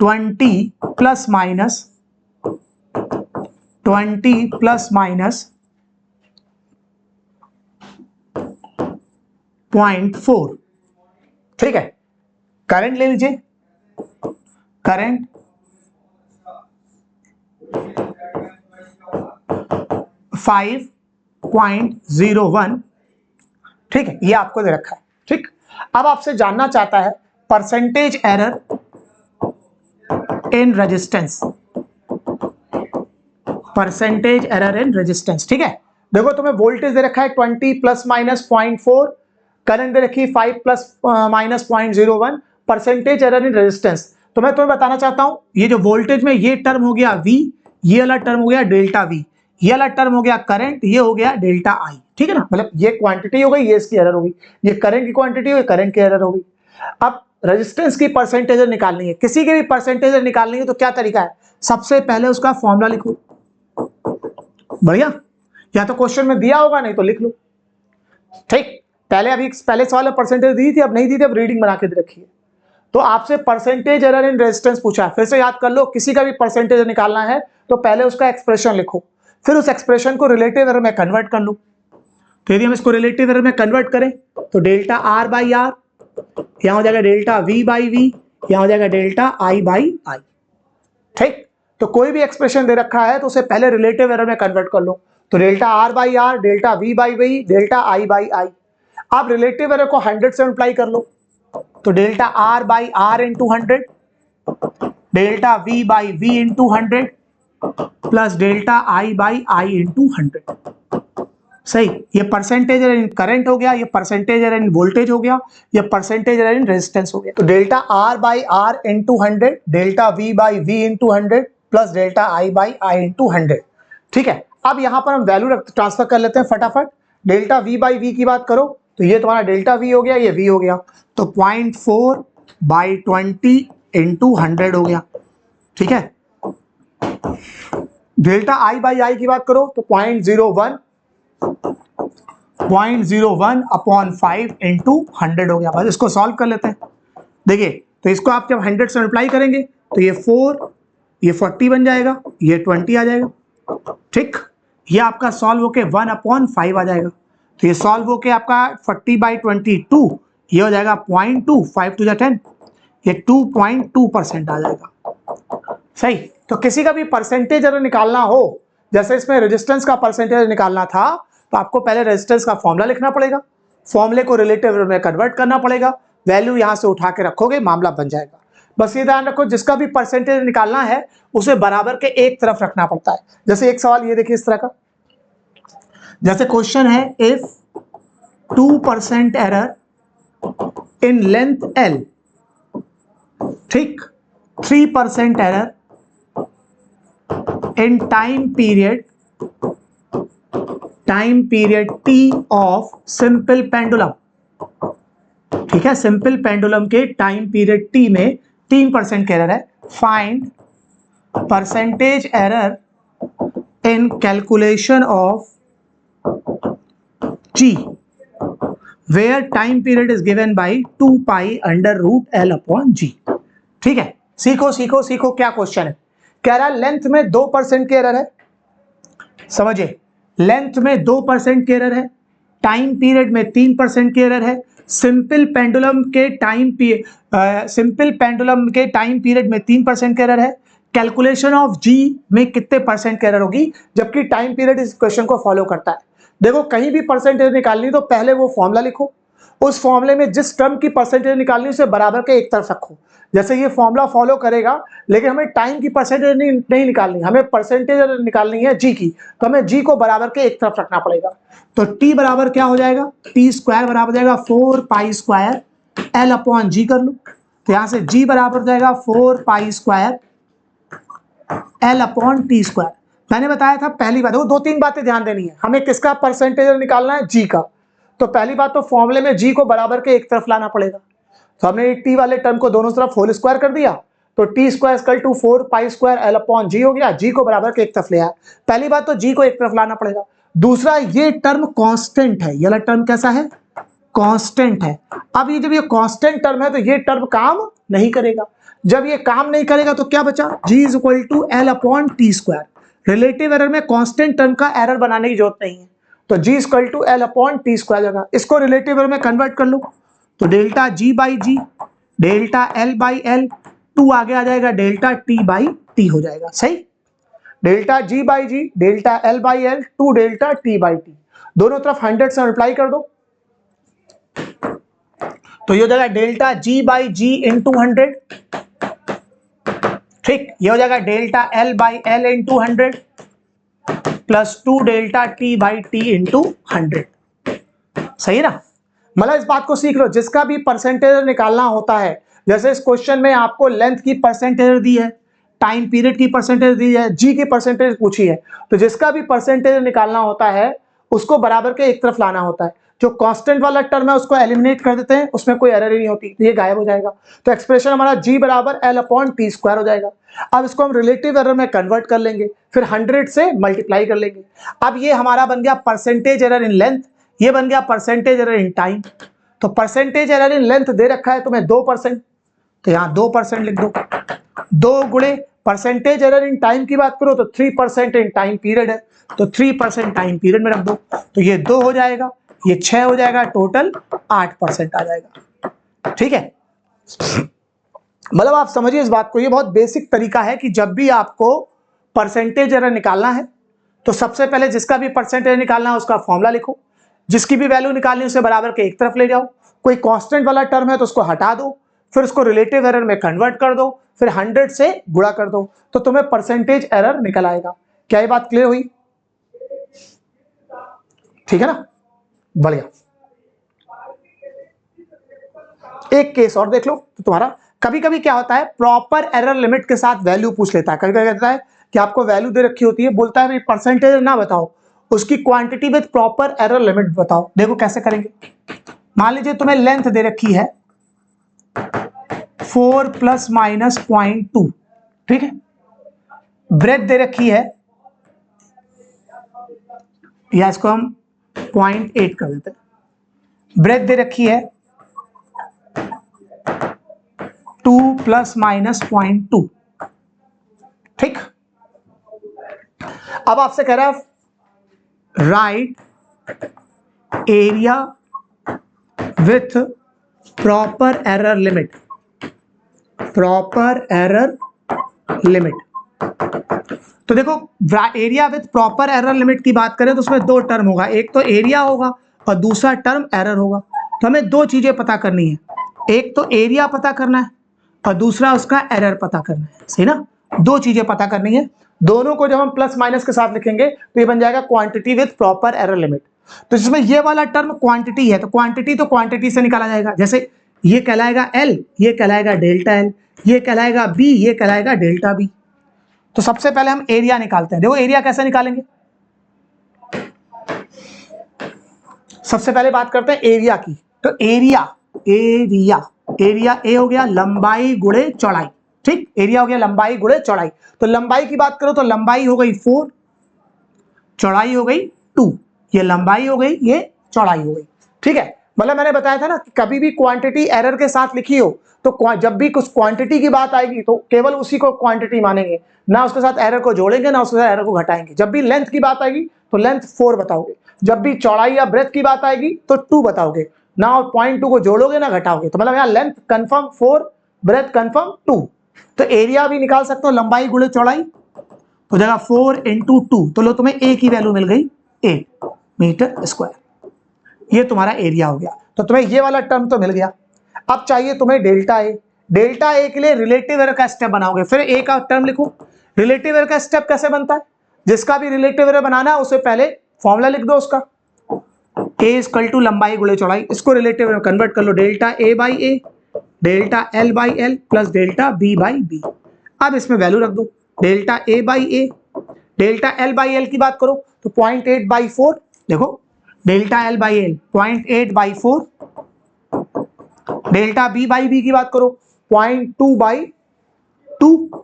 20 plus minus 0.4, ठीक है। करंट ले लीजिए, करंट 5.01, ठीक है, ये आपको दे रखा है। ठीक, अब आपसे जानना चाहता है percentage error in resistance, percentage error in resistance. ठीक है, देखो तुम्हें वोल्टेज दे रखा है 20 प्लस माइनस 0.4, करंट दे रखी है 5 plus minus 0.01, percentage error in resistance. तो मैं तुम्हें बताना चाहता हूं, ये जो वोल्टेज में ये टर्म हो गया V, ये वाला टर्म हो गया डेल्टा V, ये वाला टर्म हो गया करंट, ये हो गया डेल्टा I। ठीक है ना, मतलब ये क्वांटिटी हो गई, ये इसकी एरर हो गई, ये करंट की क्वांटिटी हो गई, करंट की एरर हो गई। अब रेजिस्टेंस की परसेंटेज निकालनी है, किसी की भी परसेंटेज निकालनी है तो क्या तरीका है? सबसे पहले उसका फॉर्मूला लिखो, बढ़िया, या तो क्वेश्चन में दिया होगा नहीं तो लिख लो। ठीक, पहले सवाल में परसेंटेज दी थी, अब नहीं दी थी, अब रीडिंग बना के दे रखी है। तो आपसे परसेंटेज एरर इन रेजिस्टेंस पूछा है, फिर से याद कर लो, किसी का भी परसेंटेज निकालना है तो पहले उसका एक्सप्रेशन लिखो, फिर उस एक्सप्रेशन को रिलेटिव एरर में कन्वर्ट कर लो। तो यदि हम इसको रिलेटिव एरर में कन्वर्ट करें तो डेल्टा R बाई R, यहां हो जाएगा डेल्टा V बाई V, यहां हो जाएगा डेल्टा I बाई I। ठीक, तो कोई भी एक्सप्रेशन दे रखा है तो उसे पहले रिलेटिव एरर में कन्वर्ट कर लो, तो delta R by R, delta V by V, delta I by I। आप रिलेटिव एरर को 100 से मल्टीप्लाई कर लो, तो delta R by R into 100, delta V by V into 100 plus delta I by I into 100। सही, ये percentage error इन current हो गया, ये परसेंटेज एरर इन वोल्टेज हो गया, ये परसेंटेज एरर इन रेजिस्टेंस हो गया। तो delta R by R into 100, delta V by V into 100 plus delta I by I into 100। ठीक है, अब यहां पर हम वैल्यू ट्रांसफर कर लेते हैं फटाफट। डेल्टा V बाई V की बात करो तो ये तुम्हारा डेल्टा V हो गया, ये V हो गया, तो 0.4 बाई 20 इंटू 100 हो गया। ठीक है, डेल्टा I बाई I की बात करो तो 0.01 अपॉन 5 इंटू 100 हो गया। बस इसको सॉल्व कर लेते हैं। देखिए, तो इसको आप जब 100 से मल्टीप्लाई करेंगे तो ये 4, ये 40 बन जाएगा, ये 20 आ जाएगा। ठीक, ये आपका सॉल्व होके 1/5 आ जाएगा। तो ये सॉल्व होके आपका 40/22, ये हो जाएगा 0.2, 5 to the 10, ये 2.2% आ जाएगा। सही, तो किसी का भी परसेंटेज एरर निकालना हो, जैसे इसमें रेजिस्टेंस का परसेंटेज निकालना था, तो आपको पहले रेजिस्टेंस का फॉर्मूला लिखना पड़ेगा, फॉर्मूले को रिलेटिव एरर में कन्वर्ट करना पड़ेगा, वैल्यू यहां से उठा के रखोगे, मामला बन जाएगा। बस ये ध्यान रखो, जिसका भी परसेंटेज निकालना है उसे बराबर के एक तरफ रखना पड़ता है। जैसे एक सवाल ये देखिए इस तरह का, जैसे क्वेश्चन है if 2% error in length L, ठीक, 3% error in time period T of simple pendulum, ठीक है, सिंपल पेंडुलम के टाइम पीरियड T में 3% का एरर है। Find percentage error in calculation of G where time period is given by 2 pi under root L upon G। ठीक है, सीखो सीखो सीखो, क्या क्वेश्चन है, कह रहा है लेंथ में 2% के एरर है, समझिए, लेंथ में 2% के एरर है, टाइम पीरियड में 3% के एरर है, सिंपल पेंडुलम के टाइम पीरियड में 3% के एरर है, कैलकुलेशन ऑफ जी में कितने परसेंट की एरर होगी, जबकि टाइम पीरियड इस क्वेश्चन को फॉलो करता है। देखो, कहीं भी परसेंटेज निकालनी तो पहले वो फॉर्मूला लिखो, उस फॉर्मूले में जिस टर्म की परसेंटेज निकालनी उसे बराबर के एक तरफ रखो। जैसे ये फॉर्मूला फॉलो करेगा, लेकिन हमें टाइम की परसेंटेज नहीं निकालनी, हमें परसेंटेज निकालनी है जी की, तो हमें जी को बराबर के एक तरफ रखना पड़ेगा। तो टी बराबर क्या हो जाएगा, टी स्क्वायर बराबर जाएगा 4 पाई स्क्वायर एल अपॉन जी कर लो, तो यहां से जी बराबर जाएगा 4 pi square L upon t square. मैंने बताया था पहली बात, वो 2-3 बातें ध्यान देनी है, हमें किसका परसेंटेज निकालना है, जी का। तो पहली बात तो फॉर्मूले में जी को बराबर के एक तरफ लाना पड़ेगा, तो हमने टी वाले टर्म को दोनों तरफ होल स्क्वायर कर दिया, तो T square equal to 4 pi square L upon g हो गया, जी को बराबर के एक तरफ ले आया। पहली बात तो जी को एक तरफ लाना पड़ेगा। दूसरा, ये टर्म कांस्टेंट है, ये वाला टर्म कैसा है, कांस्टेंट है। अब ये जब ये कांस्टेंट टर्म है तो ये टर्म काम नहीं करेगा, जब ये काम नहीं करेगा तो क्या बचा, g is equal to l upon t square. Relative error में कांस्टेंट टर्म का एरर बनाने की जरूरत नहीं है, तो g is equal to l upon t square जगह इसको रिलेटिव एरर में कन्वर्ट कर लो, तो delta ji by ji, delta L by L, 2 आगे आ जाएगा, डेल्टा टी बाई टी हो जाएगा, सही। Delta ji by ji, delta L by L, 2 delta T by T, दोनों तरफ 100 से मल्टीप्लाई कर दो, तो ये हो जाएगा delta ji by G into 100, ठीक, ये हो जाएगा delta L by L into 100 plus 2 delta T by T into 100, सही ना। मतलब इस बात को सीख लो, जिसका भी परसेंटेज निकालना होता है, जैसे इस क्वेश्चन में आपको लेंथ की परसेंटेज दी है, टाइम पीरियड की परसेंटेज दी है, जी की परसेंटेज पूछी है, तो जिसका भी परसेंटेज निकालना होता है उसको बराबर के एक तरफ लाना होता है। जो कांस्टेंट वाला टर्म है उसको एलिमिनेट कर देते हैं, उसमें कोई एरर ही नहीं होती, ये गायब हो जाएगा, तो एक्सप्रेशन हमारा जी बराबर एल अपॉन टी स्क्वायर हो जाएगा। अब इसको हम रिलेटिव एरर में कन्वर्ट कर लेंगे, फिर 100 से मल्टीप्लाई कर लेंगे। अब ये हमारा बन गया परसेंटेज एरर इन लेंथ, ये बन गया परसेंटेज एरर इन टाइम। तो परसेंटेज एरर इन लेंथ दे रखा है तुम्हें 2%, तो यहाँ 2% लिख दो, 2 गुणे परसेंटेज एरर इन टाइम की बात करो तो 3% इन टाइम पीरियड है, तो 3% टाइम पीरियड में रख दो, तो ये 2 हो जाएगा, ये 6 हो जाएगा, टोटल 8% आ जाएगा, ठीक है। मतलब आप समझिए इस बात को, ये बहुत बेसिक तरीका है कि जब भी आपको परसेंटेज एरर निकालना है तो सबसे पहले जिसका भी परसेंटेज निकालना है उसका फॉर्मूला लिखो, जिसकी भी वैल्यू निकालनी है उसे बराबर के एक तरफ ले जाओ, कोई कांस्टेंट वाला टर्म है तो उसको हटा दो, फिर उसको रिलेटिव एरर में कन्वर्ट कर दो, फिर 100 से गुणा कर दो, तो तुम्हें परसेंटेज एरर निकल आएगा। क्या ये बात क्लियर हुई, ठीक है ना, बढ़िया। एक केस और देख लो तो तुम्हारा, कभी कभी क्या होता है प्रॉपर एरर लिमिट के साथ वैल्यू पूछ लेता है, कभी कभी कहता है कि आपको वैल्यू दे रखी होती है, बोलता है भाई परसेंटेज ना बताओ, उसकी quantity with proper error limit बताओ। देखो कैसे करेंगे, मान लीजिए तुम्हें लेंथ दे रखी है 4 ± 0.2, ठीक है, ब्रेथ दे रखी है, या इसको हम 0.8 कर देते हैं, ब्रेथ दे रखी है 2 ± 0.2, ठीक। अब आपसे कह रहा है right area with proper error limit, proper error limit, तो देखो area with proper error limit की बात करें तो उसमें दो टर्म होगा, एक तो एरिया होगा और दूसरा टर्म एरर होगा। तो हमें दो चीजें पता करनी है, एक तो एरिया पता करना है और दूसरा उसका एरर पता करना है, सही ना। दो चीजें पता करनी है, दोनों को जब हम प्लस माइनस के साथ लिखेंगे तो ये बन जाएगा quantity with proper error limit. तो जिसमें ये वाला टर्म क्वांटिटी है तो क्वांटिटी से निकाला जाएगा, जैसे ये कहलाएगा एल, ये कहलाएगा डेल्टा एल, ये कहलाएगा बी, ये कहलाएगा डेल्टा बी। तो सबसे पहले हम एरिया निकालते हैं। देखो एरिया कैसे निकालेंगे, सबसे पहले बात करते हैं एरिया की। तो एरिया ए हो गया लंबाई गुणे चौड़ाई, ठीक, एरिया हो गया लंबाई गुणे चौड़ाई। तो लंबाई की बात करो तो लंबाई हो गई 4, चौड़ाई हो गई 2, ये लंबाई हो गई, ये चौड़ाई हो गई, ठीक है। मतलब मैंने बताया था ना कि कभी भी क्वांटिटी एरर के साथ लिखी हो तो जब भी कुछ क्वांटिटी की बात आएगी तो केवल उसी को क्वांटिटी मानेंगे, ना उसके साथ एरर को जोड़ेंगे ना उसके साथ एरर को घटाएंगे। जब भी लेंथ की बात आएगी तो लेंथ 4 बताओगे, जब भी चौड़ाई या ब्रेथ की बात आएगी तो 2 बताओगे, ना 0.2 को जोड़ोगे ना घटाओगे। तो मतलब यहाँ लेंथ कंफर्म 4, ब्रेथ कंफर्म 2। तो एरिया भी निकाल सकते हो, लंबाई गुणे चौड़ाई हो जाएगा 4 × 2। तो लो तुम्हें ए की वैल्यू मिल गई 8 मीटर स्क्वायर, ये तुम्हारा एरिया हो गया। तो तुम्हें ये वाला टर्म तो मिल गया। अब चाहिए तुम्हें डेल्टा ए। डेल्टा ए के लिए रिलेटिव एरर का स्टेप बनाओगे, फिर ए का टर्म लिखो। रिलेटिव एरर का स्टेप कैसे बनता है, जिसका भी रिलेटिव एरर बनाना है उससे पहले फॉर्मूला लिख दो उसका, ए इक्वल टू लंबाई गुणे चौड़ाई। इसको रिलेटिव एरर कन्वर्ट कर लो, delta A by A, delta L by L plus delta B by B. अब इसमें वैल्यू रख दो, delta A by A, delta L by l की बात करो तो 0.8/4, देखो delta L by l 0.8/4, delta B by b की बात करो 0.2/2,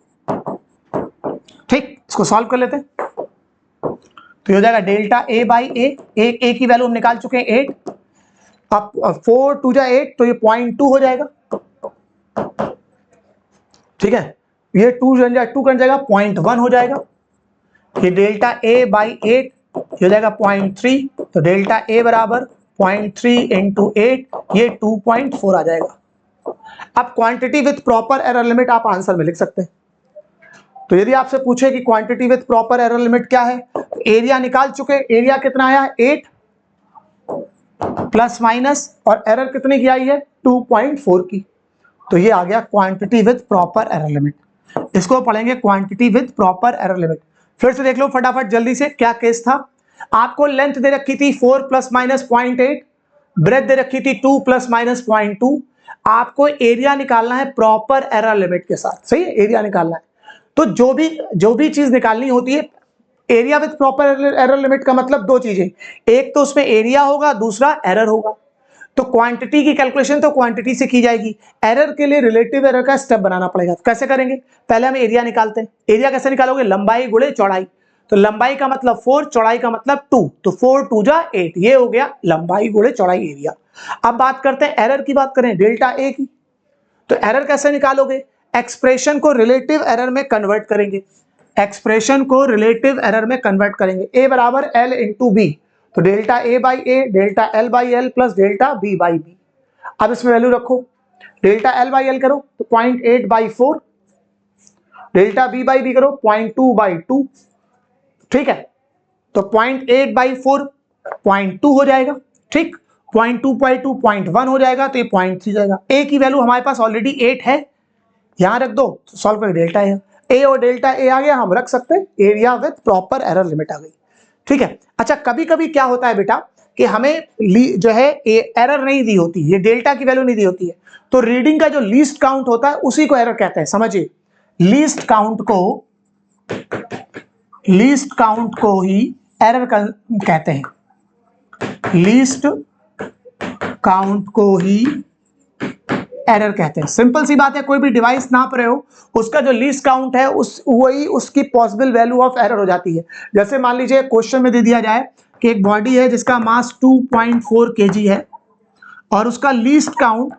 ठीक। इसको सॉल्व कर लेते हैं तो ये हो जाएगा डेल्टा ए बाई ए की वैल्यू हम निकाल चुके हैं 8, अब 4 2 जा 8 तो ये 0.2 हो जाएगा, ठीक है। ये 2 कट जाएगा 0.1 हो जाएगा। ये डेल्टा ए बाई 8 हो जाएगा 0.3, तो डेल्टा ए बराबर 0.3 × 8, ये 2.4 आ जाएगा। अब quantity with proper error limit आप आंसर में लिख सकते हैं। तो यदि आपसे पूछे कि quantity with proper error limit क्या है, तो एरिया निकाल चुके, एरिया कितना आया 8 प्लस माइनस, और एरर कितनी की आई है 2.4 की। तो ये आ गया quantity with proper error limit. इसको पढ़ेंगे quantity with proper error limit. फिर से देख लो फटाफट जल्दी से, क्या केस था। आपको लेंथ दे रखी थी 4 + -0.8, ब्रेथ दे रखी थी 2 + -0.2। आपको एरिया निकालना है प्रॉपर एरर लिमिट के साथ, सही है, एरिया निकालना है। तो जो भी चीज निकालनी होती है area with proper error limit का मतलब दो चीजें, एक तो उसमें एरिया होगा, दूसरा एरर होगा। तो क्वांटिटी की कैलकुलेशन तो क्वांटिटी से की जाएगी, एरर के लिए रिलेटिव एरर का स्टेप बनाना पड़ेगा। तो कैसे करेंगे, पहले हम एरिया निकालते हैं। एरिया कैसे निकालोगे, लंबाई गुणे चौड़ाई। तो लंबाई का मतलब 4, चौड़ाई का मतलब 2, तो 4 2 जा 8, ये हो गया लंबाई गुणे चौड़ाई एरिया। अब बात करते हैं एरर की, बात करें डेल्टा ए की। तो एरर कैसे निकालोगे, एक्सप्रेशन को रिलेटिव एरर में कन्वर्ट करेंगे, एक्सप्रेशन को रिलेटिव एरर में कन्वर्ट करेंगे। ए बराबर एल × बी, तो delta A by A, delta L by L plus delta B by B. अब इसमें वैल्यू रखो, डेल्टा एल बाई एल करो तो 0.8/4, डेल्टा बी बाई बी करो 0.2/2, ठीक है। तो 0.8/4 0.2 हो जाएगा, ठीक। 0.2/2 0.1 हो जाएगा, तो ये 0.3 जाएगा। ए की वैल्यू हमारे पास ऑलरेडी 8 है, यहां रख दो, सॉल्व कर डेल्टा ए और डेल्टा ए आ गया, हम रख सकते हैं area with proper error limit आ गई, ठीक है। अच्छा कभी कभी क्या होता है बेटा कि हमें जो है एरर नहीं दी होती, ये डेल्टा की वैल्यू नहीं दी होती है, तो रीडिंग का जो लीस्ट काउंट होता है उसी को एरर कहते हैं। समझिए, लीस्ट काउंट को ही एरर कहते हैं, लीस्ट काउंट को ही एरर कहते हैं। सिंपल सी बात है, कोई भी डिवाइस नाप रहे हो उसका जो लीस्ट काउंट है वही उसकी पॉसिबल वैल्यू ऑफ एरर हो जाती है। जैसे मान लीजिए क्वेश्चन में दे दिया जाए कि एक बॉडी है जिसका मास 2.4 kg है और उसका लीस्ट काउंट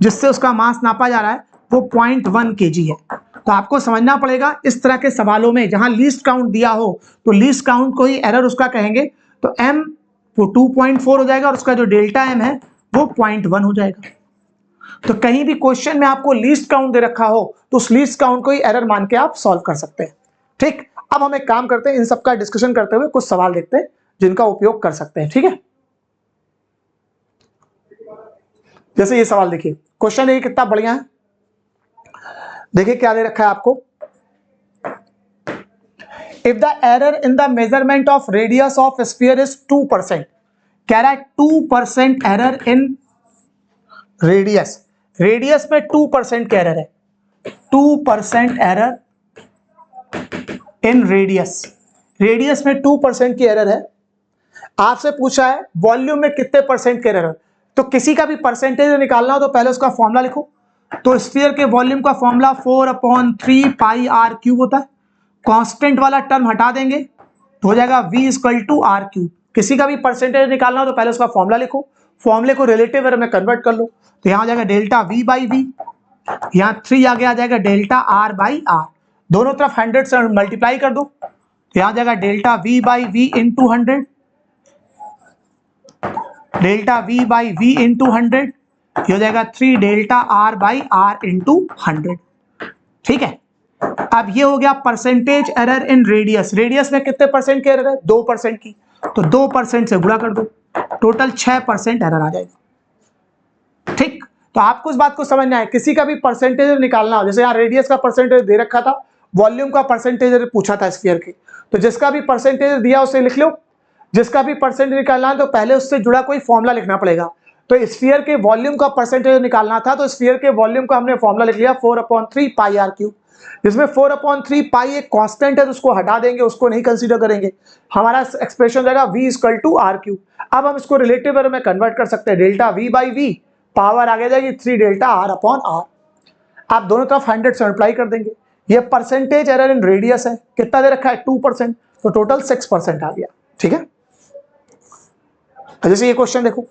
जिससे उसका मास नापा जा रहा है वो 0.1 kg है। तो आपको समझना पड़ेगा इस तरह के सवालों में जहां लीस्ट काउंट दिया हो तो लीस्ट काउंट को ही एरर उसका कहेंगे। तो m वो 2.4 हो जाएगा और उसका जो डेल्टा m है वो 0.1 हो जाएगा। तो कहीं भी क्वेश्चन में आपको लीस्ट काउंट दे रखा हो तो उस लीस्ट काउंट को ही एरर मान के आप सॉल्व कर सकते हैं। ठीक, अब हम एक काम करते हैं, इन सबका डिस्कशन करते हुए कुछ सवाल देखते हैं जिनका उपयोग कर सकते हैं। ठीक है, जैसे ये सवाल देखिए, क्वेश्चन देखिए कितना बढ़िया है। देखिए क्या दे रखा है आपको, if the error in the measurement of radius of sphere is 2%, कह रहा है 2% एरर इन रेडियस, रेडियस में 2% का एरर है, 2% एरर इन रेडियस, रेडियस में 2% की एरर है। आपसे पूछा है वॉल्यूम में कितने परसेंट का एरर है, तो किसी का भी परसेंटेज निकालना हो तो पहले उसका फॉर्मूला लिखो। तो स्फीयर के वॉल्यूम का फॉर्मूला 4/3 पाई आर क्यूब होता है, कांस्टेंट वाला टर्म हटा देंगे तो हो जाएगा v equal to R cube. किसी का भी परसेंटेज निकालना हो तो पहले उसका फॉर्मूला लिखो, फॉर्मूले को रिलेटिव एरर में कन्वर्ट कर लो, तो यहां हो जाएगा डेल्टा v बाई वी, यहां 3 आगे आ जाएगा डेल्टा r बाई आर, दोनों तरफ 100 से मल्टीप्लाई कर दो, तो यहां हो जाएगा delta v by V into 100, delta v by V into 100, ये हो जाएगा 3 delta r by R into 100। ठीक है, अब ये हो गया percentage error in radius, radius में कितने परसेंट की एरर है, 2% की, तो 2% से गुणा कर दो, टोटल 6% एरर आ जाएगा। ठीक, तो आपको इस बात को समझना है, किसी का भी परसेंटेज निकालना हो, जैसे यहाँ रेडियस का परसेंटेज दे रखा था, वॉल्यूम का परसेंटेज पूछा था स्फीयर की, तो जिसका भी परसेंटेज दिया उसे लिख लो, जिसका भी परसेंटेज निकालना है तो पहले उससे जुड़ा कोई फॉर्मूला लिखना पड़ेगा। तो स्फीयर के वॉल्यूम का परसेंटेज निकालना था, तो स्फीयर के वॉल्यूम का हमने फॉर्मूला लिख लिया 4/3 पाई आर क्यूब, जिसमें 4/3 पाई एक कांस्टेंट है तो उसको हटा देंगे, उसको नहीं कंसीडर करेंगे, हमारा एक्सप्रेशन जाएगा v equal to R cube. अब हम इसको रिलेटिव एरर में कन्वर्ट कर सकते हैं, delta v by V, power आगे जाएगी 3 डेल्टा r अपॉन आर, आप दोनों तरफ 100 से मल्टीप्लाई कर देंगे। ये परसेंटेज एरर इन रेडियस है, कितना दे रखा है 2%, तो टोटल 6% आ गया। ठीक है, जैसे ये क्वेश्चन देखो,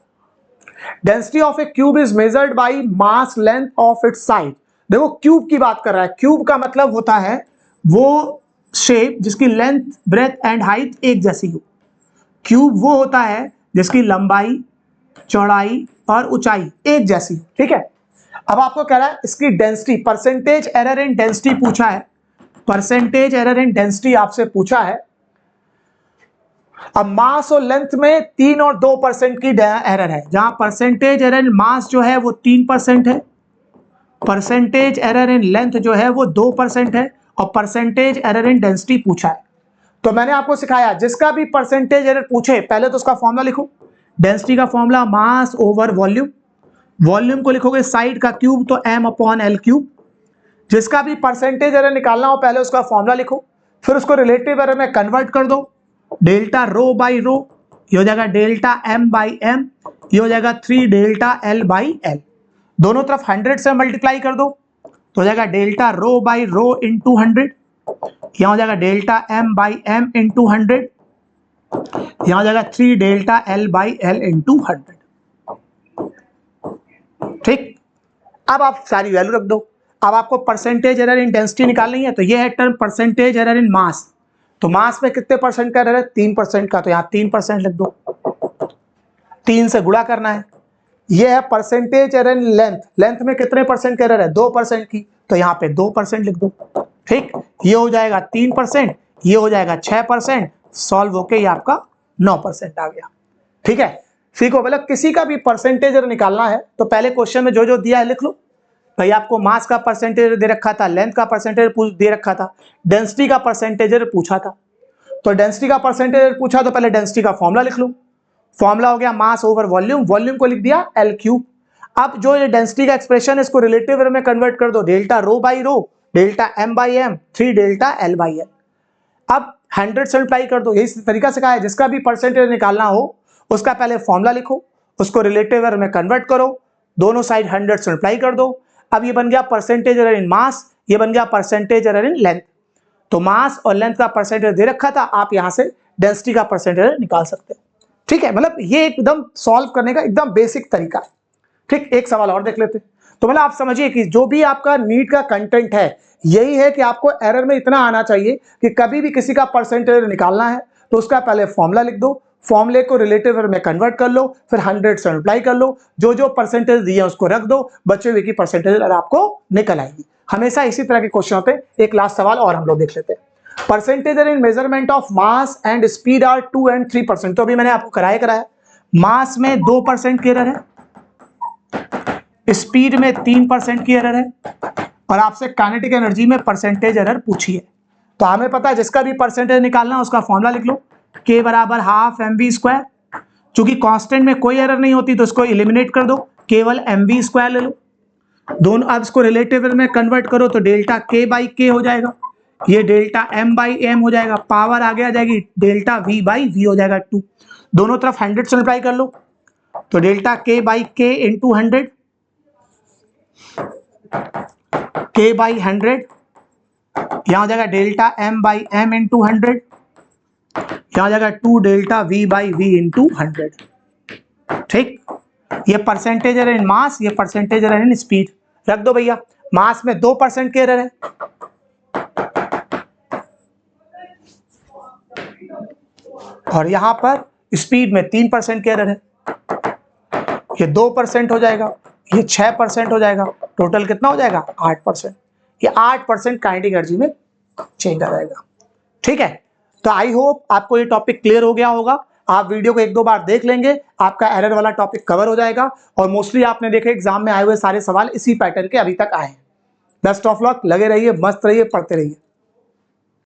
density of A cube is measured by mass length of its side. देखो क्यूब की बात कर रहा है, क्यूब का मतलब होता है वो शेप जिसकी लेंथ ब्रेथ एंड हाइट एक जैसी हो। क्यूब वो होता है जिसकी लंबाई, चौड़ाई और ऊंचाई एक जैसी। ठीक है, अब आपको कह रहा है इसकी डेंसिटी, परसेंटेज एरर इन डेंसिटी पूछा है, परसेंटेज एरर इन डेंसिटी आपसे पूछा है। अब मास और लेंथ में 3 और 2% की एरर है, जहां परसेंटेज एरर इन मास जो है वो 3% है, परसेंटेज एरर इन लेंथ जो है वो 2% है, और परसेंटेज एरर इन डेंसिटी पूछा है। तो मैंने आपको सिखाया जिसका भी परसेंटेज एरर पूछे पहले तो उसका फॉर्मूला लिखो, डेंसिटी का formula mass over volume, volume को लिखोगे साइड का क्यूब तो m अपॉन एल क्यूब, जिसका भी परसेंटेज एरर निकालना हो पहले उसका फॉर्मूला लिखो, फिर उसको रिलेटिव एरर में कन्वर्ट कर दो, डेल्टा रो बाई रो, ये हो जाएगा डेल्टा m बाई m, ये हो जाएगा 3 डेल्टा l बाई l, दोनों तरफ 100 से मल्टीप्लाई कर दो तो हो जाएगा delta rho by rho into 100, यहाँ हो जाएगा delta m by m into 100, यहाँ हो जाएगा 3 delta l by l into 100। ठीक, अब आप सारी वैल्यू रख दो। अब आपको परसेंटेज एरर इन डेंसिटी निकालनी है, तो ये है टर्म परसेंटेज एरर इन मास, तो मास में कितने परसेंट का एरर है, 3% का, तो यहाँ 3% लिख दो, 3 से गुणा करना है। ये है percentage error in length, length में कितने परसेंट का एरर है, 2% की, तो यहाँ पे 2% लिख दो। ठीक, ये हो जाएगा 3%, ये हो जाएगा 6%, सॉल्व होके ये आपका 9% आ गया। ठीक है, सीखो, मतलब किसी का भी परसेंटेज एरर निकालना है तो पहले क्वेश्चन में जो जो दिया है लिख लो। भाई आपको मास का परसेंटेज दे रखा था, लेंथ का परसेंटेज दे रखा था, डेंसिटी का परसेंटेज पूछा था, तो डेंसिटी का परसेंटेज पूछा तो पहले डेंसिटी का फॉर्मूला लिख लो, फॉर्मूला हो गया मास ओवर वॉल्यूम, वॉल्यूम को लिख दिया एल क्यूब। अब जो ये डेंसिटी का एक्सप्रेशन है इसको रिलेटिव एरर में कन्वर्ट कर दो, delta rho by rho, delta m by m, 3 delta l by l। अब 100 से मल्टीप्लाई कर दो, यही तरीका सिखाया है, जिसका भी परसेंटेज निकालना हो उसका पहले फॉर्मूला लिखो, उसको रिलेटिव एरर में कन्वर्ट करो, दोनों साइड 100 से मल्टीप्लाई कर दो। अब ये बन गया परसेंटेज एरर इन मास, ये बन गया परसेंटेज एरर इन लेंथ। तो मास और लेंथ का परसेंटेज दे रखा था, आप यहां से डेंसिटी का परसेंटेज निकाल सकते हैं। ठीक है, मतलब ये एकदम सॉल्व करने का एकदम बेसिक तरीका है। ठीक, एक सवाल और देख लेते हैं। तो मतलब आप समझिए कि जो भी आपका नीट का कंटेंट है यही है कि आपको एरर में इतना आना चाहिए कि कभी भी किसी का परसेंटेज निकालना है तो उसका पहले फॉर्मूला लिख दो, फॉर्मूले को रिलेटिव एरर में कन्वर्ट कर लो, फिर 100 से मल्टीप्लाई कर लो, जो जो परसेंटेज दिए उसको रख दो, बचे हुए की परसेंटेज एरर आपको निकल आएगी। हमेशा इसी तरह के क्वेश्चन होते हैं। एक लास्ट सवाल और हम लोग देख लेते हैं। Percentage error in measurement of mass and speed are 2 and 3%। तो अभी मैंने आपको कराया मास में 2% की एरर है, स्पीड में 3% की एरर है, और आपसे काइनेटिक एनर्जी में परसेंटेज एरर पूछी है। तो हमें पता है जिसका भी परसेंटेज निकालना है उसका फॉर्मूला लिख लो, k बराबर हाफ mv²। चूंकि कांस्टेंट में कोई एरर नहीं होती तो इसको एलिमिनेट कर दो, केवल mv² ले लो। दोनों अब इसको रिलेटिव में कन्वर्ट करो तो डेल्टा k बाई के हो जाएगा, ये डेल्टा m बाई एम हो जाएगा, पावर आगे आ जाएगी डेल्टा v बाई वी हो जाएगा 2। दोनों तरफ 100 से मल्टीप्लाई कर लो तो delta k by K into 100, k by 100, यहां हो जाएगा delta m by M into 100, यहां हो जाएगा 2 delta v by V into 100। ठीक, ये परसेंटेज एरर इन मास, ये परसेंटेज एरर इन स्पीड। रख दो भैया, मास में 2% की एरर है, और यहां पर स्पीड में 3% की एरर है। ये 2% हो जाएगा, ये 6% हो जाएगा, टोटल कितना हो जाएगा 8%। ये 8% काइनेटिक एनर्जी में चेंज आ जाएगा। ठीक है, तो आई होप आपको ये टॉपिक क्लियर हो गया होगा। आप वीडियो को 1-2 बार देख लेंगे, आपका एरर वाला टॉपिक कवर हो जाएगा, और मोस्टली आपने देखे एग्जाम में आए हुए सारे सवाल इसी पैटर्न के अभी तक आए हैं। बेस्ट ऑफ लक, लगे रहिए, मस्त रहिए, पढ़ते रहिए।